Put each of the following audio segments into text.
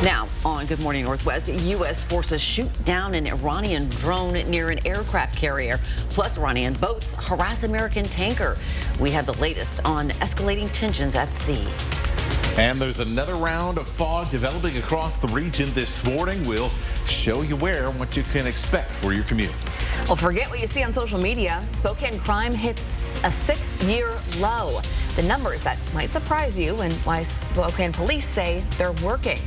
Now, on Good Morning Northwest, U.S. forces shoot down an Iranian drone near an aircraft carrier. Plus, Iranian boats harass American tanker. We have the latest on escalating tensions at sea. And there's another round of fog developing across the region this morning. We'll show you where and what you can expect for your commute. Well, forget what you see on social media. Spokane crime hits a 6-year low. The numbers that might surprise you and why Spokane police say they're working.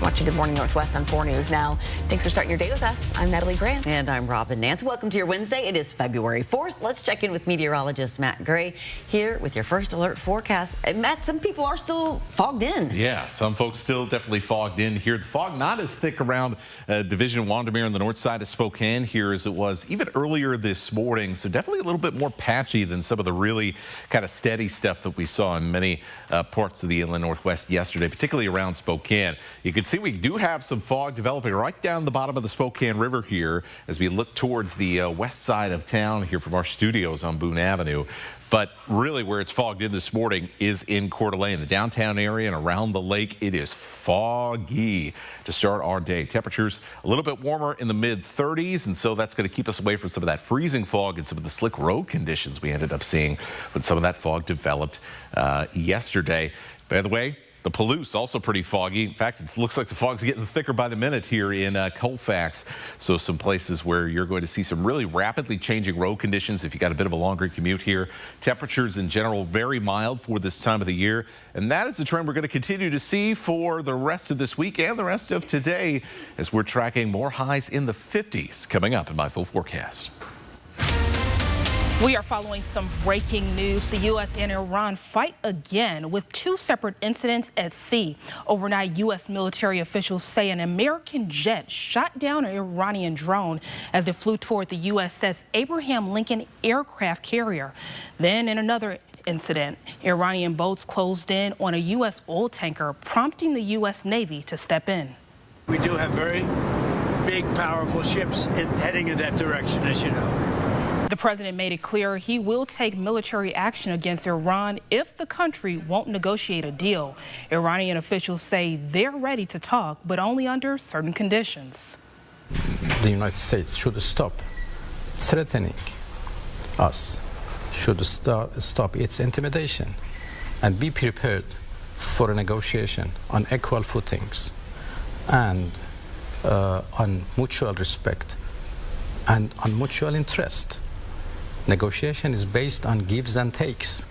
Watching Good Morning Northwest on 4 News Now. Thanks for starting your day with us. I'm Natalie Grant. And I'm Robin Nance. Welcome to your Wednesday. It is February 4th. Let's check in with meteorologist Matt Gray here with your first alert forecast. And Matt, some people are still fogged in. Yeah, some folks still definitely fogged in here. The fog not as thick around Division Wandermere on the north side of Spokane here as it was even earlier this morning. So definitely a little bit more patchy than some of the really kind of steady stuff that we saw in many parts of the inland Northwest yesterday, particularly around Spokane. You can see we do have some fog developing right down the bottom of the Spokane River here as we look towards the west side of town here from our studios on Boone Avenue. But really where it's fogged in this morning is in Coeur d'Alene, the downtown area and around the lake. It is foggy to start our day. Temperatures a little bit warmer in the mid-30s, and so that's going to keep us away from some of that freezing fog and some of the slick road conditions we ended up seeing when some of that fog developed yesterday. By the way, the Palouse also pretty foggy. In fact, it looks like the fog's getting thicker by the minute here in Colfax. So some places where you're going to see some really rapidly changing road conditions if you got a bit of a longer commute here. Temperatures in general very mild for this time of the year. And that is the trend we're going to continue to see for the rest of this week and the rest of today as we're tracking more highs in the 50s coming up in my full forecast. We are following some breaking news. The U.S. and Iran fight again with 2 separate incidents at sea. Overnight, U.S. military officials say an American jet shot down an Iranian drone as it flew toward the USS Abraham Lincoln aircraft carrier. Then in another incident, Iranian boats closed in on a U.S. oil tanker, prompting the U.S. Navy to step in. We do have very big, powerful ships heading in that direction, as you know. The president made it clear he will take military action against Iran if the country won't negotiate a deal. Iranian officials say they're ready to talk, but only under certain conditions. The United States should stop threatening us, should stop its intimidation, and be prepared for a negotiation on equal footings and on mutual respect and on mutual interest. Negotiation is based on gives and takes.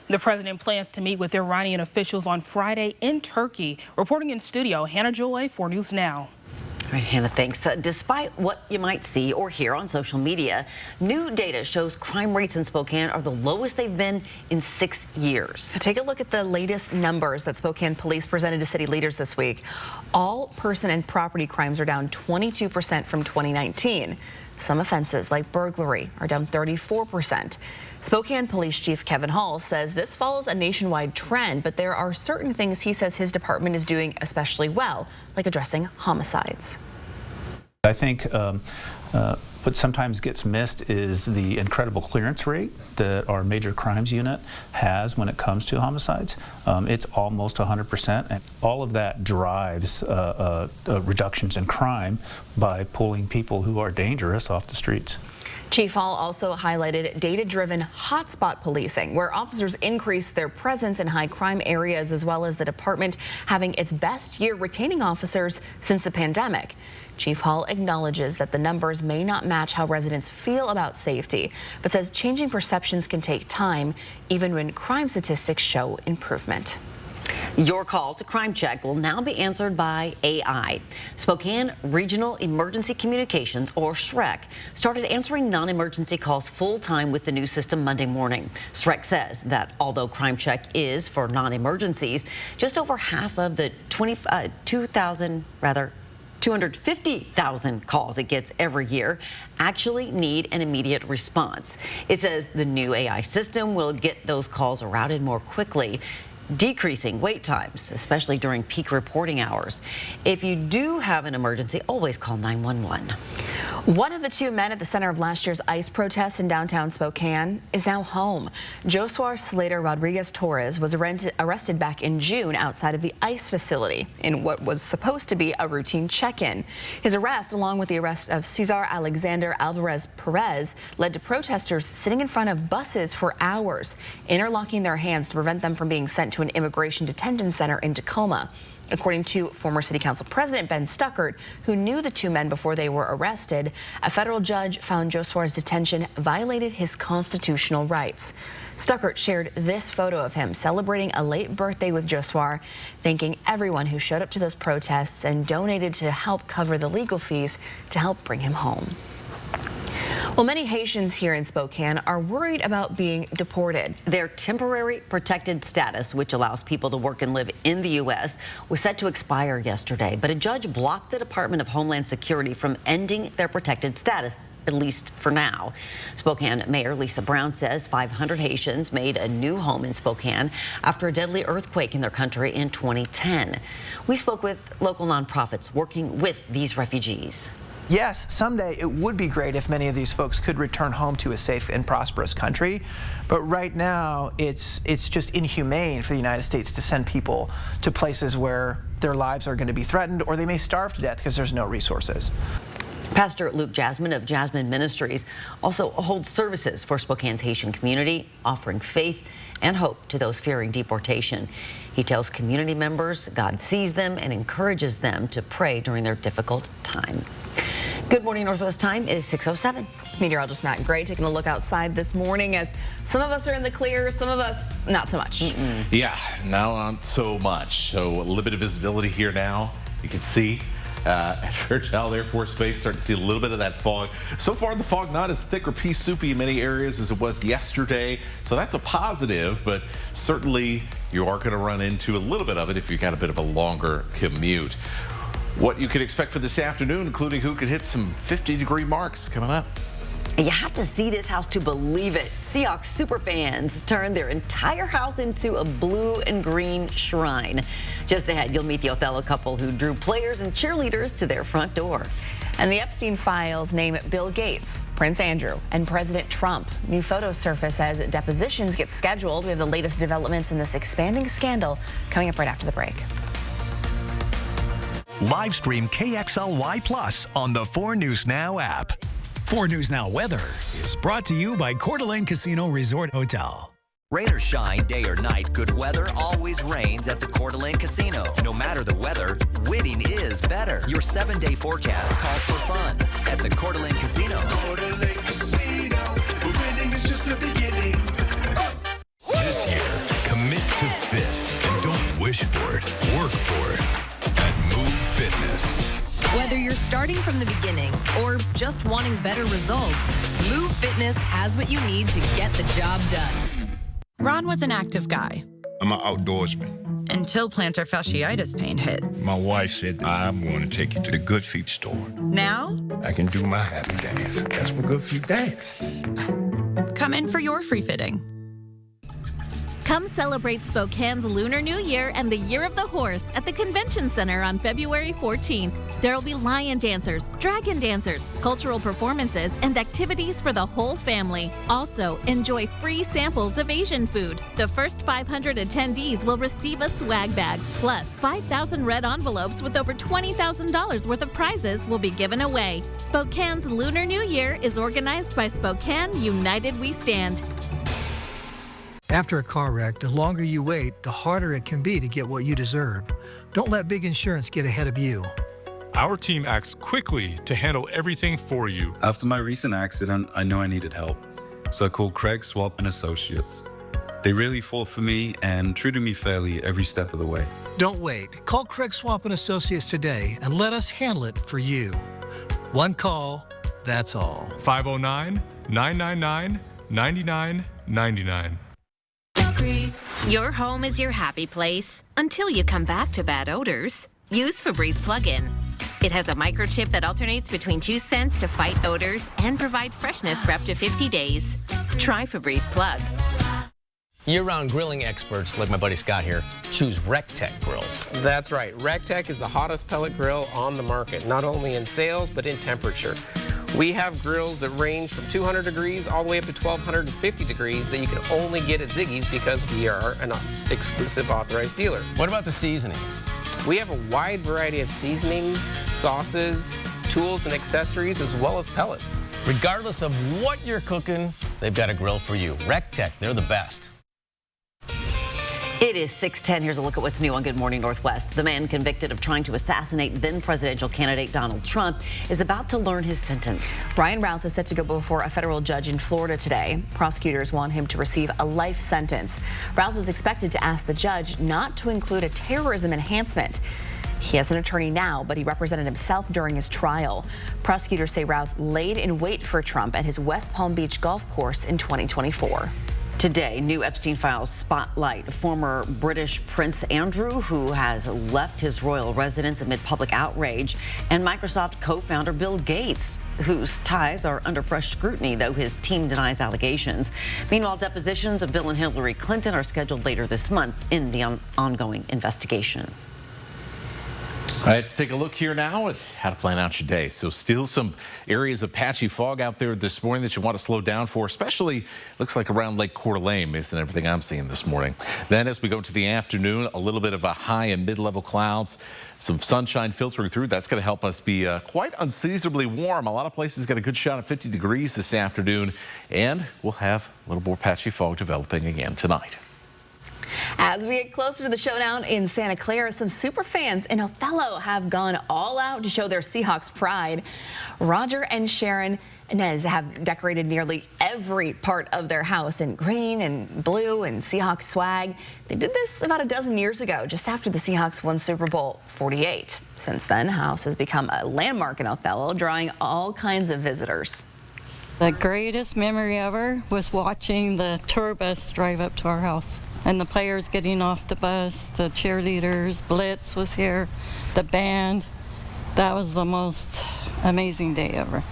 The president plans to meet with Iranian officials on Friday in Turkey. Reporting in studio, Hannah Joy, 4 News Now. All right, Hannah, thanks. Despite what you might see or hear on social media, new data shows crime rates in Spokane are the lowest they've been in 6 years. Take a look at the latest numbers that Spokane police presented to city leaders this week. All person and property crimes are down 22% from 2019. Some offenses, like burglary, are down 34%. Spokane Police Chief Kevin Hall says this follows a nationwide trend, but there are certain things he says his department is doing especially well, like addressing homicides. I think what sometimes gets missed is the incredible clearance rate that our major crimes unit has when it comes to homicides. It's almost 100%, and all of that drives reductions in crime by pulling people who are dangerous off the streets. Chief Hall also highlighted data-driven hotspot policing, where officers increase their presence in high crime areas, as well as the department having its best year retaining officers since the pandemic. Chief Hall acknowledges that the numbers may not match how residents feel about safety, but says changing perceptions can take time, even when crime statistics show improvement. Your call to Crime Check will now be answered by AI. Spokane Regional Emergency Communications, or SREC, started answering non-emergency calls full-time with the new system Monday morning. SREC says that although Crime Check is for non-emergencies, just over half of the 250,000 calls it gets every year actually need an immediate response. It says the new AI system will get those calls routed more quickly, decreasing wait times, especially during peak reporting hours. If you do have an emergency, always call 911. One of the two men at the center of last year's ICE protest in downtown Spokane is now home. Joshua Slater Rodriguez Torres was arrested back in June outside of the ICE facility in what was supposed to be a routine check-in. His arrest, along with the arrest of Cesar Alexander Alvarez Perez, led to protesters sitting in front of buses for hours, interlocking their hands to prevent them from being sent to an immigration detention center in Tacoma. According to former City Council President Ben Stuckert, who knew the two men before they were arrested, a federal judge found Joshua's detention violated his constitutional rights. Stuckert shared this photo of him celebrating a late birthday with Joshua, thanking everyone who showed up to those protests and donated to help cover the legal fees to help bring him home. Well, many Haitians here in Spokane are worried about being deported. Their temporary protected status, which allows people to work and live in the U.S., was set to expire yesterday, but a judge blocked the Department of Homeland Security from ending their protected status, at least for now. Spokane Mayor Lisa Brown says 500 Haitians made a new home in Spokane after a deadly earthquake in their country in 2010. We spoke with local nonprofits working with these refugees. Yes, someday it would be great if many of these folks could return home to a safe and prosperous country, but right now it's just inhumane for the United States to send people to places where their lives are going to be threatened or they may starve to death because there's no resources. Pastor Luke Jasmine of Jasmine Ministries also holds services for Spokane's Haitian community, offering faith and hope to those fearing deportation. He tells community members God sees them and encourages them to pray during their difficult time. Good morning, Northwest. Time is 6:07. Meteorologist Matt Gray taking a look outside this morning as some of us are in the clear, some of us not so much. Yeah, not so much. So a little bit of visibility here now. You can see at Fairchild Air Force Base, starting to see a little bit of that fog. So far, the fog not as thick or pea soupy in many areas as it was yesterday. So that's a positive, but certainly you are going to run into a little bit of it if you've got a bit of a longer commute. What you can expect for this afternoon, including who could hit some 50-degree marks coming up. You have to see this house to believe it. Seahawks superfans turned their entire house into a blue and green shrine. Just ahead, you'll meet the Othello couple who drew players and cheerleaders to their front door. And the Epstein files name Bill Gates, Prince Andrew, and President Trump. New photos surface as depositions get scheduled. We have the latest developments in this expanding scandal coming up right after the break. Live stream KXLY Plus on the 4 News Now app. 4 News Now weather is brought to you by Coeur d'Alene Casino Resort Hotel. Rain or shine, day or night, good weather always reigns at the Coeur d'Alene Casino. No matter the weather, winning is better. Your 7-day forecast calls for fun at the Coeur d'Alene Casino. Coeur d'Alene Casino, where winning is just the beginning. This year, commit to fit and don't wish for it, work for it. At Move Fitness. Whether you're starting from the beginning or just wanting better results, Move Fitness has what you need to get the job done. Ron was an active guy. I'm an outdoorsman. Until plantar fasciitis pain hit. My wife said, I'm going to take you to the Good Feet store. Now? I can do my happy dance. That's what Good Feet dance. Come in for your free fitting. Come celebrate Spokane's Lunar New Year and the Year of the Horse at the Convention Center on February 14th. There will be lion dancers, dragon dancers, cultural performances, and activities for the whole family. Also, enjoy free samples of Asian food. The first 500 attendees will receive a swag bag, plus 5,000 red envelopes with over $20,000 worth of prizes will be given away. Spokane's Lunar New Year is organized by Spokane United We Stand. After a car wreck, the longer you wait, the harder it can be to get what you deserve. Don't let big insurance get ahead of you. Our team acts quickly to handle everything for you. After my recent accident, I knew I needed help, so I called Craig Swap and Associates. They really fought for me and treated me fairly every step of the way. Don't wait. Call Craig Swap and Associates today and let us handle it for you. One call, that's all. 509-999-9999. Your home is your happy place until you come back to bad odors. Use Febreze Plug-In. It has a microchip that alternates between 2 scents to fight odors and provide freshness for up to 50 days. Try Febreze Plug. Year-round grilling experts, like my buddy Scott here, choose RecTech grills. That's right. RecTech is the hottest pellet grill on the market, not only in sales, but in temperature. We have grills that range from 200 degrees all the way up to 1,250 degrees that you can only get at Ziggy's because we are an exclusive authorized dealer. What about the seasonings? We have a wide variety of seasonings, sauces, tools and accessories, as well as pellets. Regardless of what you're cooking, they've got a grill for you. RecTech, they're the best. It is 6:10. Here's a look at what's new on Good Morning Northwest. The man convicted of trying to assassinate then presidential candidate Donald Trump is about to learn his sentence. Ryan Routh is set to go before a federal judge in Florida today. Prosecutors want him to receive a life sentence. Routh is expected to ask the judge not to include a terrorism enhancement. He has an attorney now, but he represented himself during his trial. Prosecutors say Routh laid in wait for Trump at his West Palm Beach golf course in 2024. Today, new Epstein files spotlight former British Prince Andrew, who has left his royal residence amid public outrage, and Microsoft co-founder Bill Gates, whose ties are under fresh scrutiny, though his team denies allegations. Meanwhile, depositions of Bill and Hillary Clinton are scheduled later this month in the ongoing investigation. All right, let's take a look here now at how to plan out your day. So still some areas of patchy fog out there this morning that you want to slow down for, especially looks like around Lake Coeur d'Alene based on everything I'm seeing this morning. Then as we go to the afternoon, a little bit of a high and mid-level clouds, some sunshine filtering through. That's going to help us be quite unseasonably warm. A lot of places got a good shot at 50 degrees this afternoon, and we'll have a little more patchy fog developing again tonight. As we get closer to the showdown in Santa Clara, some super fans in Othello have gone all out to show their Seahawks pride. Roger and Sharon Inez have decorated nearly every part of their house in green and blue and Seahawks swag. They did this about a dozen years ago, just after the Seahawks won Super Bowl 48. Since then, the house has become a landmark in Othello, drawing all kinds of visitors. The greatest memory ever was watching the tour bus drive up to our house. And the players getting off the bus, the cheerleaders, Blitz was here, the band. That was the most amazing day ever.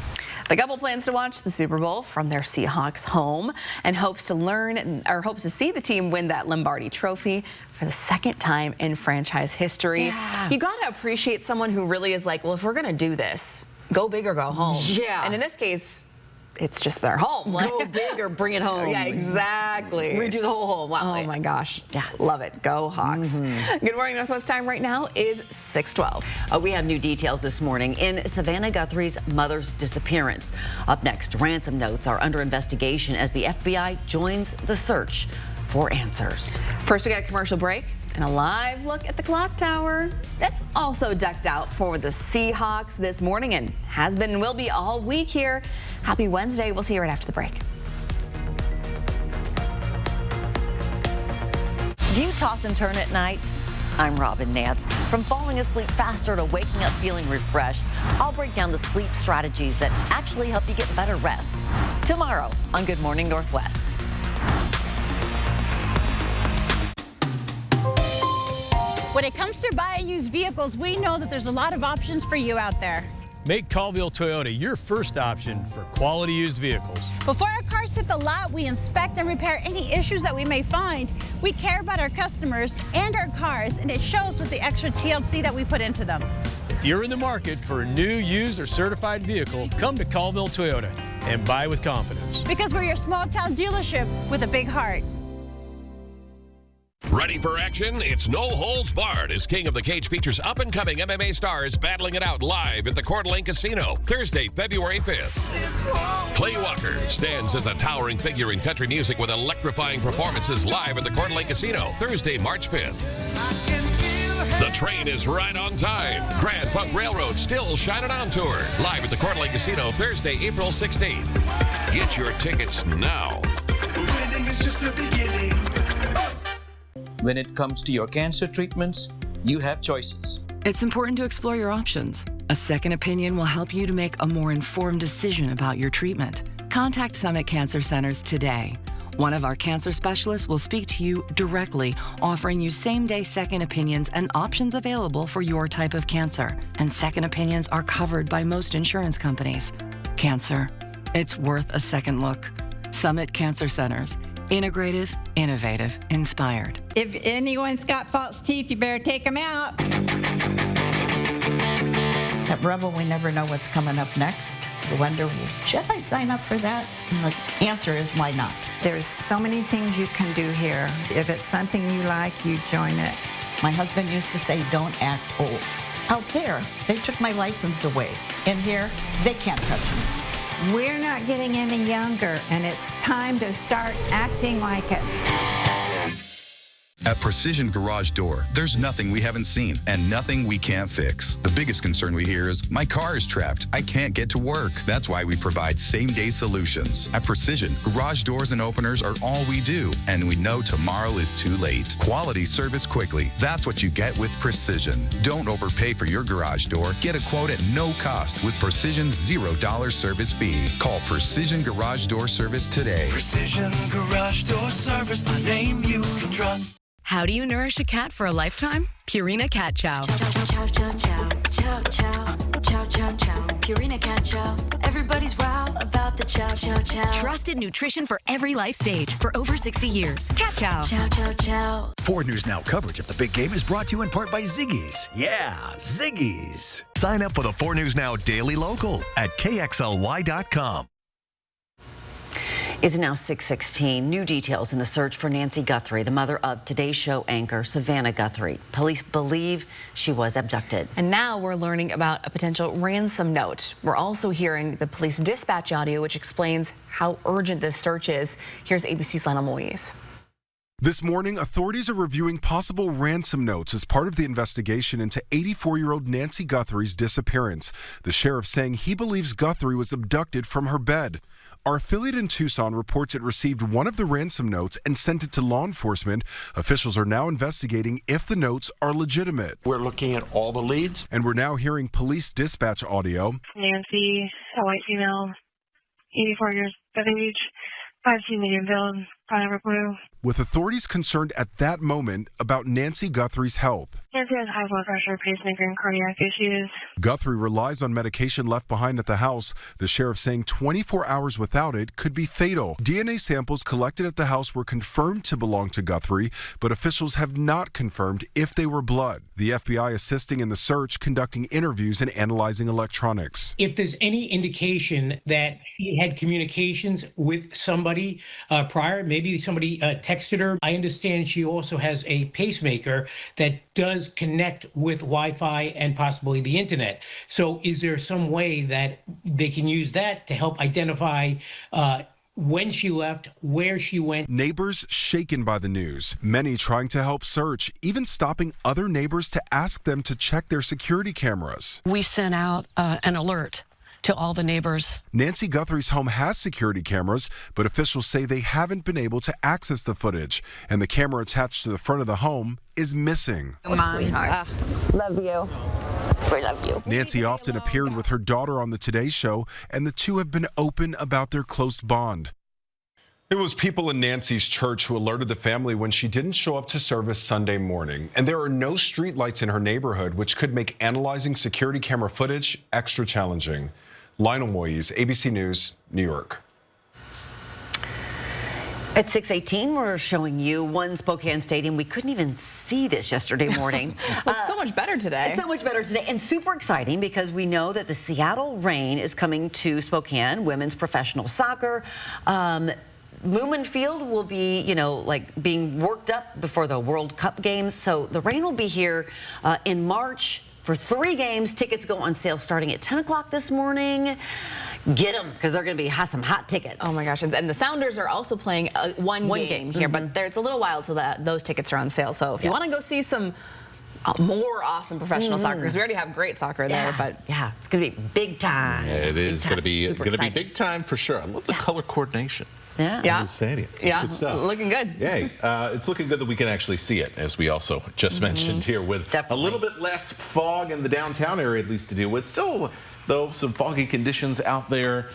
The couple plans to watch the Super Bowl from their Seahawks home and hopes to see the team win that Lombardi Trophy for the second time in franchise history. Yeah. You got to appreciate someone who really is like, well, if we're going to do this, go big or go home. Yeah. And in this case, it's just their home. Go big or bring it home. Yeah, exactly. Redo the whole home. Wow. Oh my gosh. Yeah, love it. Go Hawks. Good Morning Northwest time right now is 6:12. We have new details this morning in Savannah Guthrie's mother's disappearance. Up next, ransom notes are under investigation as the FBI joins the search for answers. First, we got a commercial break and a live look at the clock tower. That's also decked out for the Seahawks this morning and has been and will be all week here. Happy Wednesday. We'll see you right after the break. Do you toss and turn at night? I'm Robin Nance. From falling asleep faster to waking up feeling refreshed, I'll break down the sleep strategies that actually help you get better rest. Tomorrow on Good Morning Northwest. When it comes to buying used vehicles, we know that there's a lot of options for you out there. Make Colville Toyota your first option for quality used vehicles. Before our cars hit the lot, we inspect and repair any issues that we may find. We care about our customers and our cars, and it shows with the extra TLC that we put into them. If you're in the market for a new, used, or certified vehicle, come to Colville Toyota and buy with confidence. Because we're your small town dealership with a big heart. Ready for action? It's No Holds Barred as King of the Cage features up-and-coming MMA stars battling it out live at the Coeur d'Alene Casino, Thursday, February 5th. Clay Walker stands as a towering figure in country music with electrifying performances live at the Coeur d'Alene Casino, Thursday, March 5th. The Train is right on time. Grand Funk Railroad still shining on tour, live at the Coeur d'Alene Casino, Thursday, April 16th. Get your tickets now. Winning is just the beginning. When it comes to your cancer treatments, you have choices. It's important to explore your options. A second opinion will help you to make a more informed decision about your treatment. Contact Summit Cancer Centers today. One of our cancer specialists will speak to you directly, offering you same-day second opinions and options available for your type of cancer. And second opinions are covered by most insurance companies. Cancer, it's worth a second look. Summit Cancer Centers. Integrative, innovative, inspired. If anyone's got false teeth, you better take them out. Have At Rebel, we never know what's coming up next. You wonder, should I sign up for that? And the answer is, why not? There's so many things you can do here. If it's something you like, you join it. My husband used to say, don't act old. Out there, they took my license away. In here, they can't touch me. We're not getting any younger, and it's time to start acting like it. At Precision Garage Door, there's nothing we haven't seen and nothing we can't fix. The biggest concern we hear is, my car is trapped. I can't get to work. That's why we provide same-day solutions. At Precision, garage doors and openers are all we do, and we know tomorrow is too late. Quality service quickly. That's what you get with Precision. Don't overpay for your garage door. Get a quote at no cost with Precision's $0 service fee. Call Precision Garage Door Service today. Precision Garage Door Service, a name you can trust. How do you nourish a cat for a lifetime? Purina Cat Chow. Chow, chow, chow, chow, chow, chow, chow, chow, chow. Purina Cat Chow. Everybody's wow about the chow, chow, chow. Trusted nutrition for every life stage for over 60 years. Cat Chow. Chow, chow, chow. 4 News Now coverage of the big game is brought to you in part by Ziggy's. Yeah, Ziggy's. Sign up for the 4 News Now Daily Local at KXLY.com. It's now 6:16. New details in the search for Nancy Guthrie, the mother of Today Show anchor Savannah Guthrie. Police believe she was abducted. And now we're learning about a potential ransom note. We're also hearing the police dispatch audio, which explains how urgent this search is. Here's ABC's Lionel Moise. This morning, authorities are reviewing possible ransom notes as part of the investigation into 84-year-old Nancy Guthrie's disappearance. The sheriff saying he believes Guthrie was abducted from her bed. Our affiliate in Tucson reports it received one of the ransom notes and sent it to law enforcement. Officials are now investigating if the notes are legitimate. We're looking at all the leads. And we're now hearing police dispatch audio. Nancy, a white female, 84 years of age, 5C medium build, color blue. With authorities concerned at that moment about Nancy Guthrie's health. Nancy has high blood pressure, pacemaker, and cardiac issues. Guthrie relies on medication left behind at the house. The sheriff saying 24 hours without it could be fatal. DNA samples collected at the house were confirmed to belong to Guthrie, but officials have not confirmed if they were blood. The FBI assisting in the search, conducting interviews and analyzing electronics. If there's any indication that she had communications with somebody prior, maybe somebody texted her. I understand she also has a pacemaker that does connect with Wi-Fi and possibly the internet. So is there some way that they can use that to help identify when she left, where she went? Neighbors shaken by the news, many trying to help search, even stopping other neighbors to ask them to check their security cameras. We sent out an alert to all the neighbors. Nancy Guthrie's home has security cameras, but officials say they haven't been able to access the footage, and the camera attached to the front of the home is missing. Sweetheart. Love you. We love you. Nancy often appeared with her daughter on the Today Show, and the two have been open about their close bond. It was people in Nancy's church who alerted the family when she didn't show up to service Sunday morning. And there are no streetlights in her neighborhood, which could make analyzing security camera footage extra challenging. Lionel Moise, ABC News, New York. At 6:18, we're showing you one Spokane stadium. We couldn't even see this yesterday morning. Looks so much better today. So much better today, and super exciting because we know that the Seattle Reign is coming to Spokane, women's professional soccer. Lumen Field will be, being worked up before the World Cup games. So the Reign will be here in March for 3 games. Tickets go on sale starting at 10 o'clock this morning. Get them, because they're going to be some hot tickets. Oh my gosh, and the Sounders are also playing one game here, but it's a little while till those tickets are on sale. So if you want to go see some more awesome professional soccer, because we already have great soccer there, but yeah, it's going to be big time. Yeah, it is going to be big time for sure. I love the color coordination. In the stadium. Yeah, good stuff. Looking good. Yay. It's looking good that we can actually see it, as we also just mentioned here, with a little bit less fog in the downtown area, at least, to deal with. Still, though, some foggy conditions out there.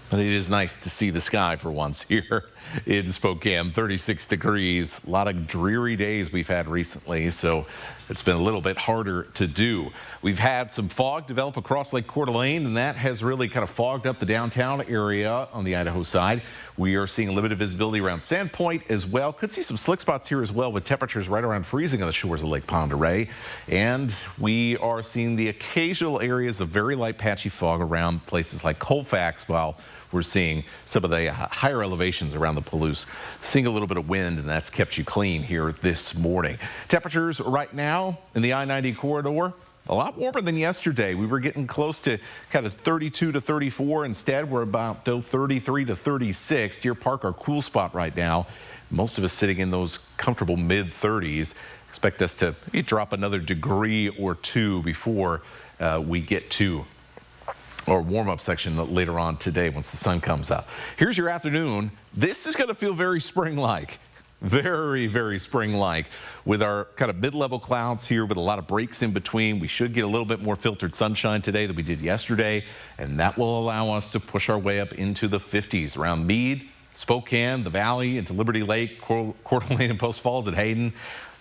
But it is nice to see the sky for once here in Spokane. 36 degrees. A lot of dreary days we've had recently. So it's been a little bit harder to do. We've had some fog develop across Lake Coeur d'Alene, and that has really kind of fogged up the downtown area on the Idaho side. We are seeing limited visibility around Sandpoint as well. Could see some slick spots here as well, with temperatures right around freezing on the shores of Lake Pend Oreille. And we are seeing the occasional areas of very light patchy fog around places like Colfax, while we're seeing some of the higher elevations around the Palouse. Seeing a little bit of wind, and that's kept you clean here this morning. Temperatures right now in the I-90 corridor, a lot warmer than yesterday. We were getting close to kind of 32 to 34. Instead, we're about 33 to 36. Deer Park, our cool spot right now. Most of us sitting in those comfortable mid-30s. Expect us to drop another degree or two before we get to our warm-up section later on today once the sun comes up. Here's your afternoon. This is going to feel very spring-like. Very, very spring-like, with our kind of mid-level clouds here with a lot of breaks in between. We should get a little bit more filtered sunshine today than we did yesterday, and that will allow us to push our way up into the 50s around Meade, Spokane, the Valley, into Liberty Lake, Coeur d'Alene, and Post Falls at Hayden.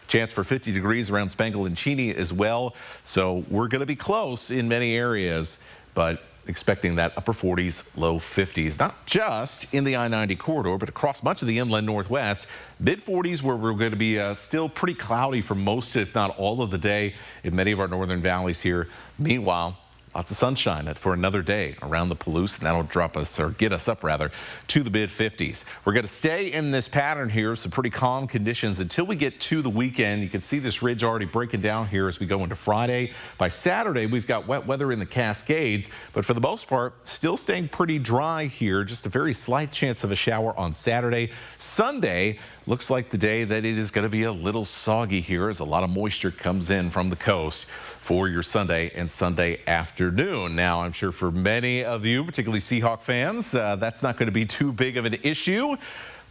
Chance for 50 degrees around Spangle and Cheney as well. So we're going to be close in many areas, but expecting that upper 40s, low 50s, not just in the I-90 corridor, but across much of the inland Northwest. Mid-40s, where we're going to be still pretty cloudy for most, if not all of the day in many of our northern valleys here. Meanwhile, lots of sunshine for another day around the Palouse, and that'll drop us, or get us up rather, to the mid-50s. We're going to stay in this pattern here, some pretty calm conditions until we get to the weekend. You can see this ridge already breaking down here as we go into Friday. By Saturday, we've got wet weather in the Cascades, but for the most part, still staying pretty dry here. Just a very slight chance of a shower on Saturday. Sunday looks like the day that it is going to be a little soggy here as a lot of moisture comes in from the coast for your Sunday and Sunday afternoon. Now, I'm sure for many of you, particularly Seahawk fans, that's not going to be too big of an issue,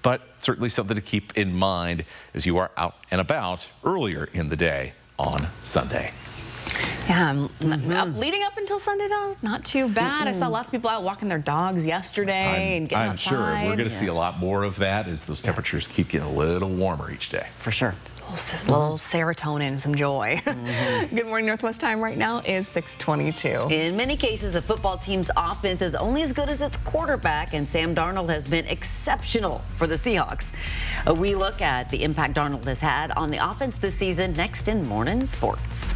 but certainly something to keep in mind as you are out and about earlier in the day on Sunday. Yeah, leading up until Sunday, though, not too bad. I saw lots of people out walking their dogs yesterday and getting outside. I'm sure we're going to see a lot more of that as those temperatures keep getting a little warmer each day. For sure. A little serotonin, some joy. Good morning, Northwest time right now is 6:22. In many cases, a football team's offense is only as good as its quarterback, and Sam Darnold has been exceptional for the Seahawks. We look at the impact Darnold has had on the offense this season next in Morning Sports.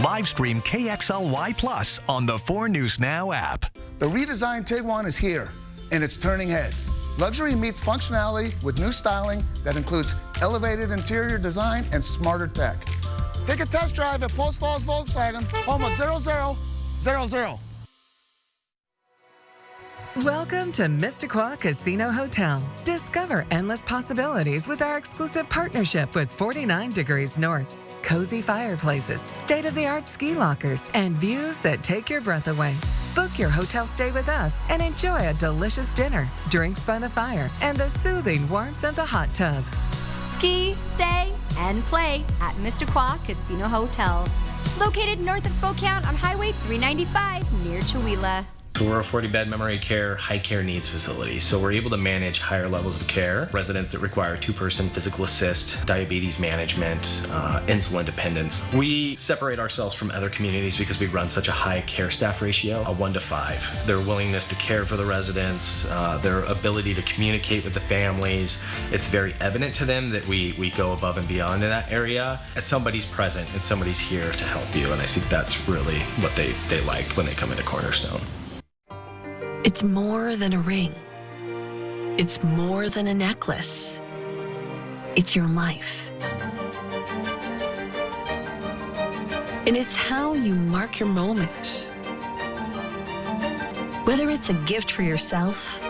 Live stream KXLY Plus on the 4 News Now app. The redesigned Tiguan is here, and it's turning heads. Luxury meets functionality with new styling that includes elevated interior design and smarter tech. Take a test drive at Post Falls Volkswagen, home of 0000. Welcome to Mistaqua Casino Hotel. Discover endless possibilities with our exclusive partnership with 49 Degrees North. Cozy fireplaces, state-of-the-art ski lockers, and views that take your breath away. Book your hotel stay with us and enjoy a delicious dinner, drinks by the fire, and the soothing warmth of the hot tub. Ski, stay, and play at Mistaqua Casino Hotel. Located north of Spokane on Highway 395 near Chewelah. So we're a 40-bed memory care, high care needs facility. So we're able to manage higher levels of care, residents that require 2-person physical assist, diabetes management, insulin dependence. We separate ourselves from other communities because we run such a high care staff ratio, a 1 to 5. Their willingness to care for the residents, their ability to communicate with the families, it's very evident to them that we go above and beyond in that area. As somebody's present and somebody's here to help you, and I think that's really what they like when they come into Cornerstone. It's more than a ring. It's more than a necklace. It's your life. And it's how you mark your moment. Whether it's a gift for yourself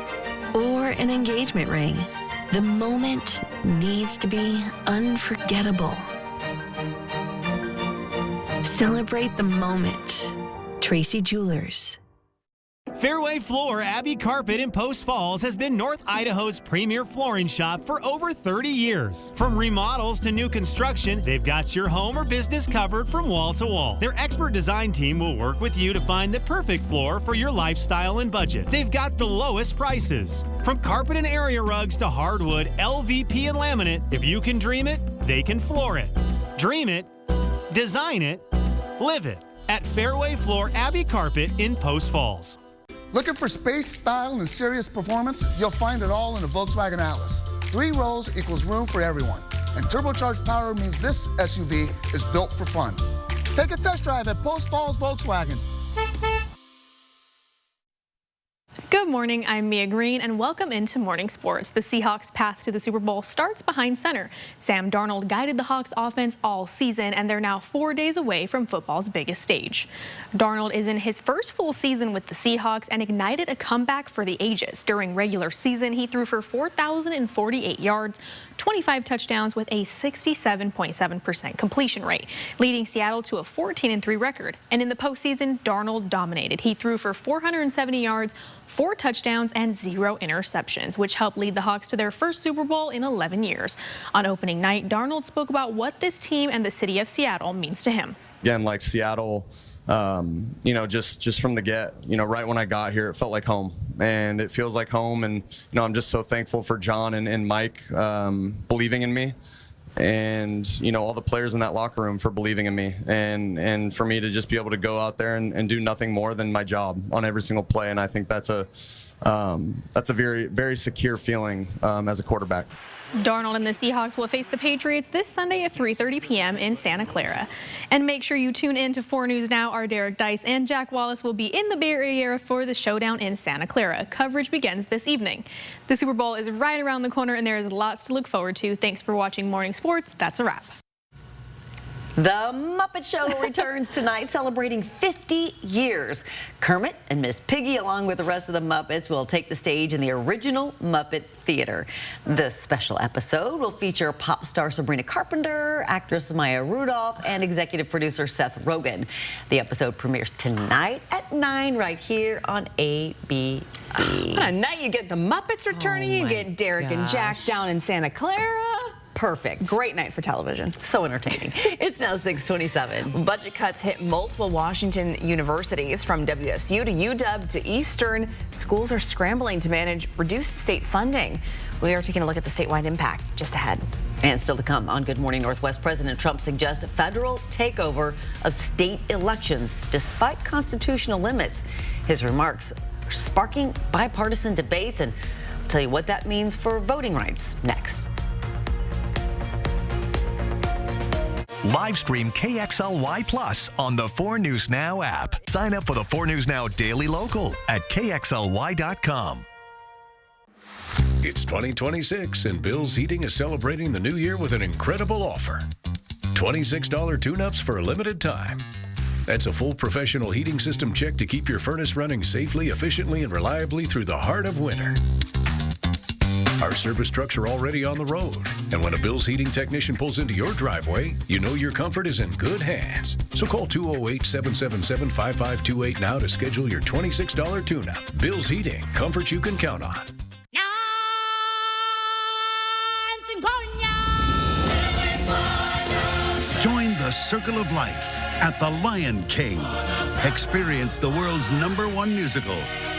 or an engagement ring, the moment needs to be unforgettable. Celebrate the moment. Tracy Jewelers. Fairway Floor, Abbey Carpet in Post Falls has been North Idaho's premier flooring shop for over 30 years. From remodels to new construction, they've got your home or business covered from wall to wall. Their expert design team will work with you to find the perfect floor for your lifestyle and budget. They've got the lowest prices. From carpet and area rugs to hardwood, LVP and laminate, if you can dream it, they can floor it. Dream it, design it, live it at Fairway Floor Abbey Carpet in Post Falls. Looking for space, style, and serious performance? You'll find it all in the Volkswagen Atlas. 3 rows equals room for everyone. And turbocharged power means this SUV is built for fun. Take a test drive at Post Falls Volkswagen. Good morning, I'm Mia Green, and welcome into Morning Sports. The Seahawks' path to the Super Bowl starts behind center. Sam Darnold guided the Hawks offense all season, and they're now 4 days away from football's biggest stage. Darnold is in his first full season with the Seahawks and ignited a comeback for the ages. During regular season, he threw for 4,048 yards, 25 touchdowns with a 67.7% completion rate, leading Seattle to a 14-3 record. And in the postseason, Darnold dominated. He threw for 470 yards, 4 touchdowns, and 0 interceptions, which helped lead the Hawks to their first Super Bowl in 11 years. On opening night, Darnold spoke about what this team and the city of Seattle means to him. Again, like Seattle, just from the get, right when I got here, it felt like home. And it feels like home. And, I'm just so thankful for John and Mike believing in me. And, all the players in that locker room for believing in me. And for me to just be able to go out there and do nothing more than my job on every single play. And I think that's a very, very secure feeling as a quarterback. Darnold and the Seahawks will face the Patriots this Sunday at 3:30 p.m. in Santa Clara. And make sure you tune in to 4 News Now. Our Derek Dice and Jack Wallace will be in the Bay Area for the showdown in Santa Clara. Coverage begins this evening. The Super Bowl is right around the corner, and there is lots to look forward to. Thanks for watching Morning Sports. That's a wrap. The Muppet Show returns tonight, celebrating 50 years. Kermit and Miss Piggy, along with the rest of the Muppets, will take the stage in the original Muppet Theater. This special episode will feature pop star Sabrina Carpenter, actress Maya Rudolph, and executive producer Seth Rogen. The episode premieres tonight at 9 right here on ABC. What a night. You get the Muppets returning, you get Derek and Jack down in Santa Clara. Perfect. Great night for television. So entertaining. It's now 6:27. Budget cuts hit multiple Washington universities, from WSU to UW to Eastern. Schools are scrambling to manage reduced state funding. We are taking a look at the statewide impact just ahead. And still to come on Good Morning Northwest, President Trump suggests a federal takeover of state elections despite constitutional limits. His remarks are sparking bipartisan debates, and I'll tell you what that means for voting rights next. Live stream KXLY Plus on the 4 News Now app. Sign up for the 4 News Now Daily Local at KXLY.com. It's 2026, and Bill's Heating is celebrating the new year with an incredible offer. $26 tune-ups for a limited time. That's a full professional heating system check to keep your furnace running safely, efficiently, and reliably through the heart of winter. Our service trucks are already on the road, and when a Bill's Heating technician pulls into your driveway, you know your comfort is in good hands. So call 208-777-5528 now to schedule your $26 tune-up. Bill's Heating, comfort you can count on. Join the Circle of Life at the Lion King. Experience the world's #1 musical.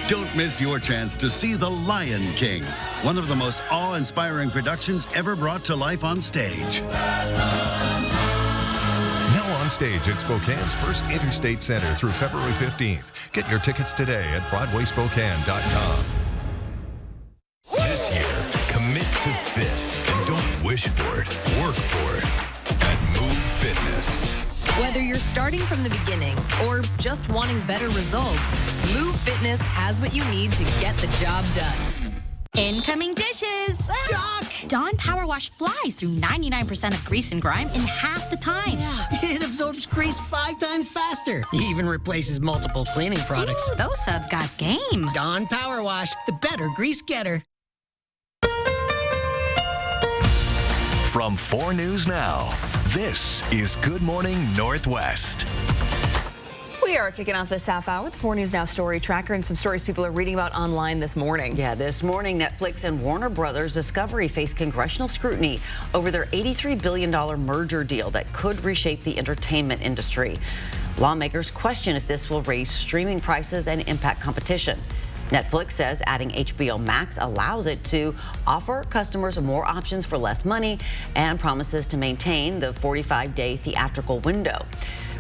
Don't miss your chance to see The Lion King, one of the most awe-inspiring productions ever brought to life on stage. Now on stage at Spokane's First Interstate Center through February 15th. Get your tickets today at BroadwaySpokane.com. This year, commit to fit and don't wish for it, work for it at Move Fitness. Whether you're starting from the beginning or just wanting better results, Move Fitness has what you need to get the job done. Incoming dishes! Doc! Dawn Power Wash flies through 99% of grease and grime in half the time. Yeah, it absorbs grease 5 times faster. Even replaces multiple cleaning products. Ooh, those suds got game. Dawn Power Wash, the better grease getter. From 4 News Now, this is Good Morning Northwest. We are kicking off this half hour with 4 News Now Story Tracker and some stories people are reading about online this morning. Yeah, this morning, Netflix and Warner Brothers Discovery face congressional scrutiny over their $83 billion merger deal that could reshape the entertainment industry. Lawmakers question if this will raise streaming prices and impact competition. Netflix says adding HBO Max allows it to offer customers more options for less money and promises to maintain the 45-day theatrical window.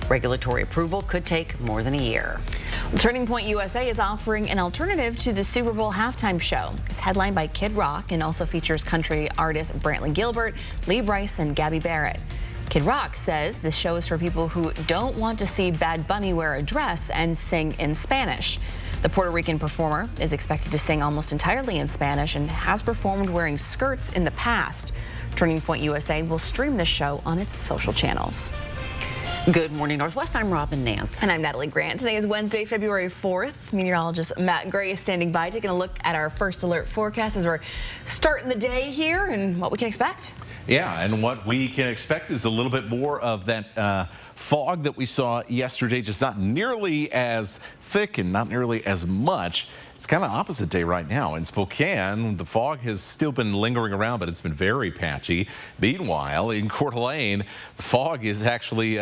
Regulatory approval could take more than a year. Turning Point USA is offering an alternative to the Super Bowl halftime show. It's headlined by Kid Rock and also features country artists Brantley Gilbert, Lee Brice, and Gabby Barrett. Kid Rock says the show is for people who don't want to see Bad Bunny wear a dress and sing in Spanish. The Puerto Rican performer is expected to sing almost entirely in Spanish and has performed wearing skirts in the past. Turning Point USA will stream this show on its social channels. Good morning, Northwest. I'm Robin Nance. And I'm Natalie Grant. Today is Wednesday, February 4th. Meteorologist Matt Gray is standing by, taking a look at our first alert forecast as we're starting the day here and what we can expect. Yeah, and what we can expect is a little bit more of that fog that we saw yesterday, just not nearly as thick and not nearly as much. It's kind of opposite day right now. In Spokane, the fog has still been lingering around, but it's been very patchy. Meanwhile, in Coeur d'Alene, the fog is actually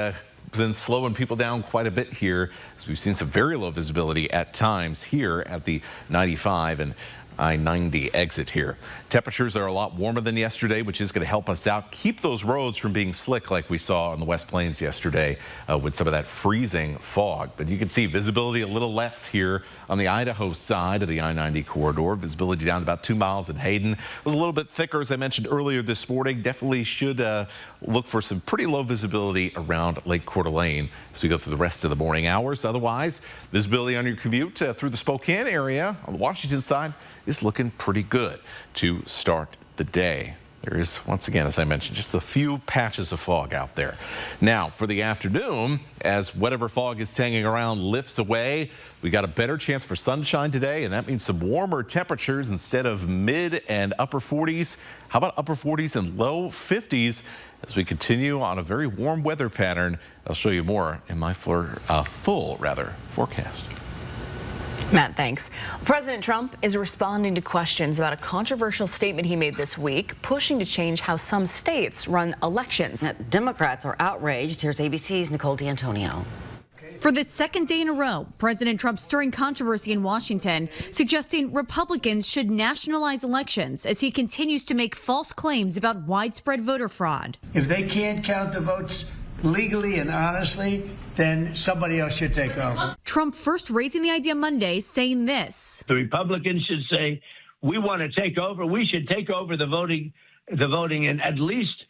been slowing people down quite a bit here, as we've seen some very low visibility at times here at the 95 and I-90 exit here. Temperatures are a lot warmer than yesterday, which is going to help us out, keep those roads from being slick like we saw on the West Plains yesterday with some of that freezing fog. But you can see visibility a little less here on the Idaho side of the I-90 corridor. Visibility down to about 2 miles in Hayden. It was a little bit thicker, as I mentioned earlier this morning. Definitely should look for some pretty low visibility around Lake Coeur d'Alene as we go through the rest of the morning hours. Otherwise, visibility on your commute through the Spokane area on the Washington side is looking pretty good to start the day. There is, once again, as I mentioned, just a few patches of fog out there. Now, for the afternoon, as whatever fog is hanging around lifts away, we got a better chance for sunshine today, and that means some warmer temperatures instead of mid and upper 40s. How about upper 40s and low 50s as we continue on a very warm weather pattern? I'll show you more in my full forecast. Matt, thanks. President Trump is responding to questions about a controversial statement he made this week, pushing to change how some states run elections. Democrats are outraged. Here's ABC's Nicole D'Antonio. For the second day in a row, President Trump stirring controversy in Washington, suggesting Republicans should nationalize elections as he continues to make false claims about widespread voter fraud. If they can't count the votes legally and honestly, then somebody else should take over. Trump first raising the idea Monday, saying this. The Republicans should say, we want to take over. We should take over the voting in at least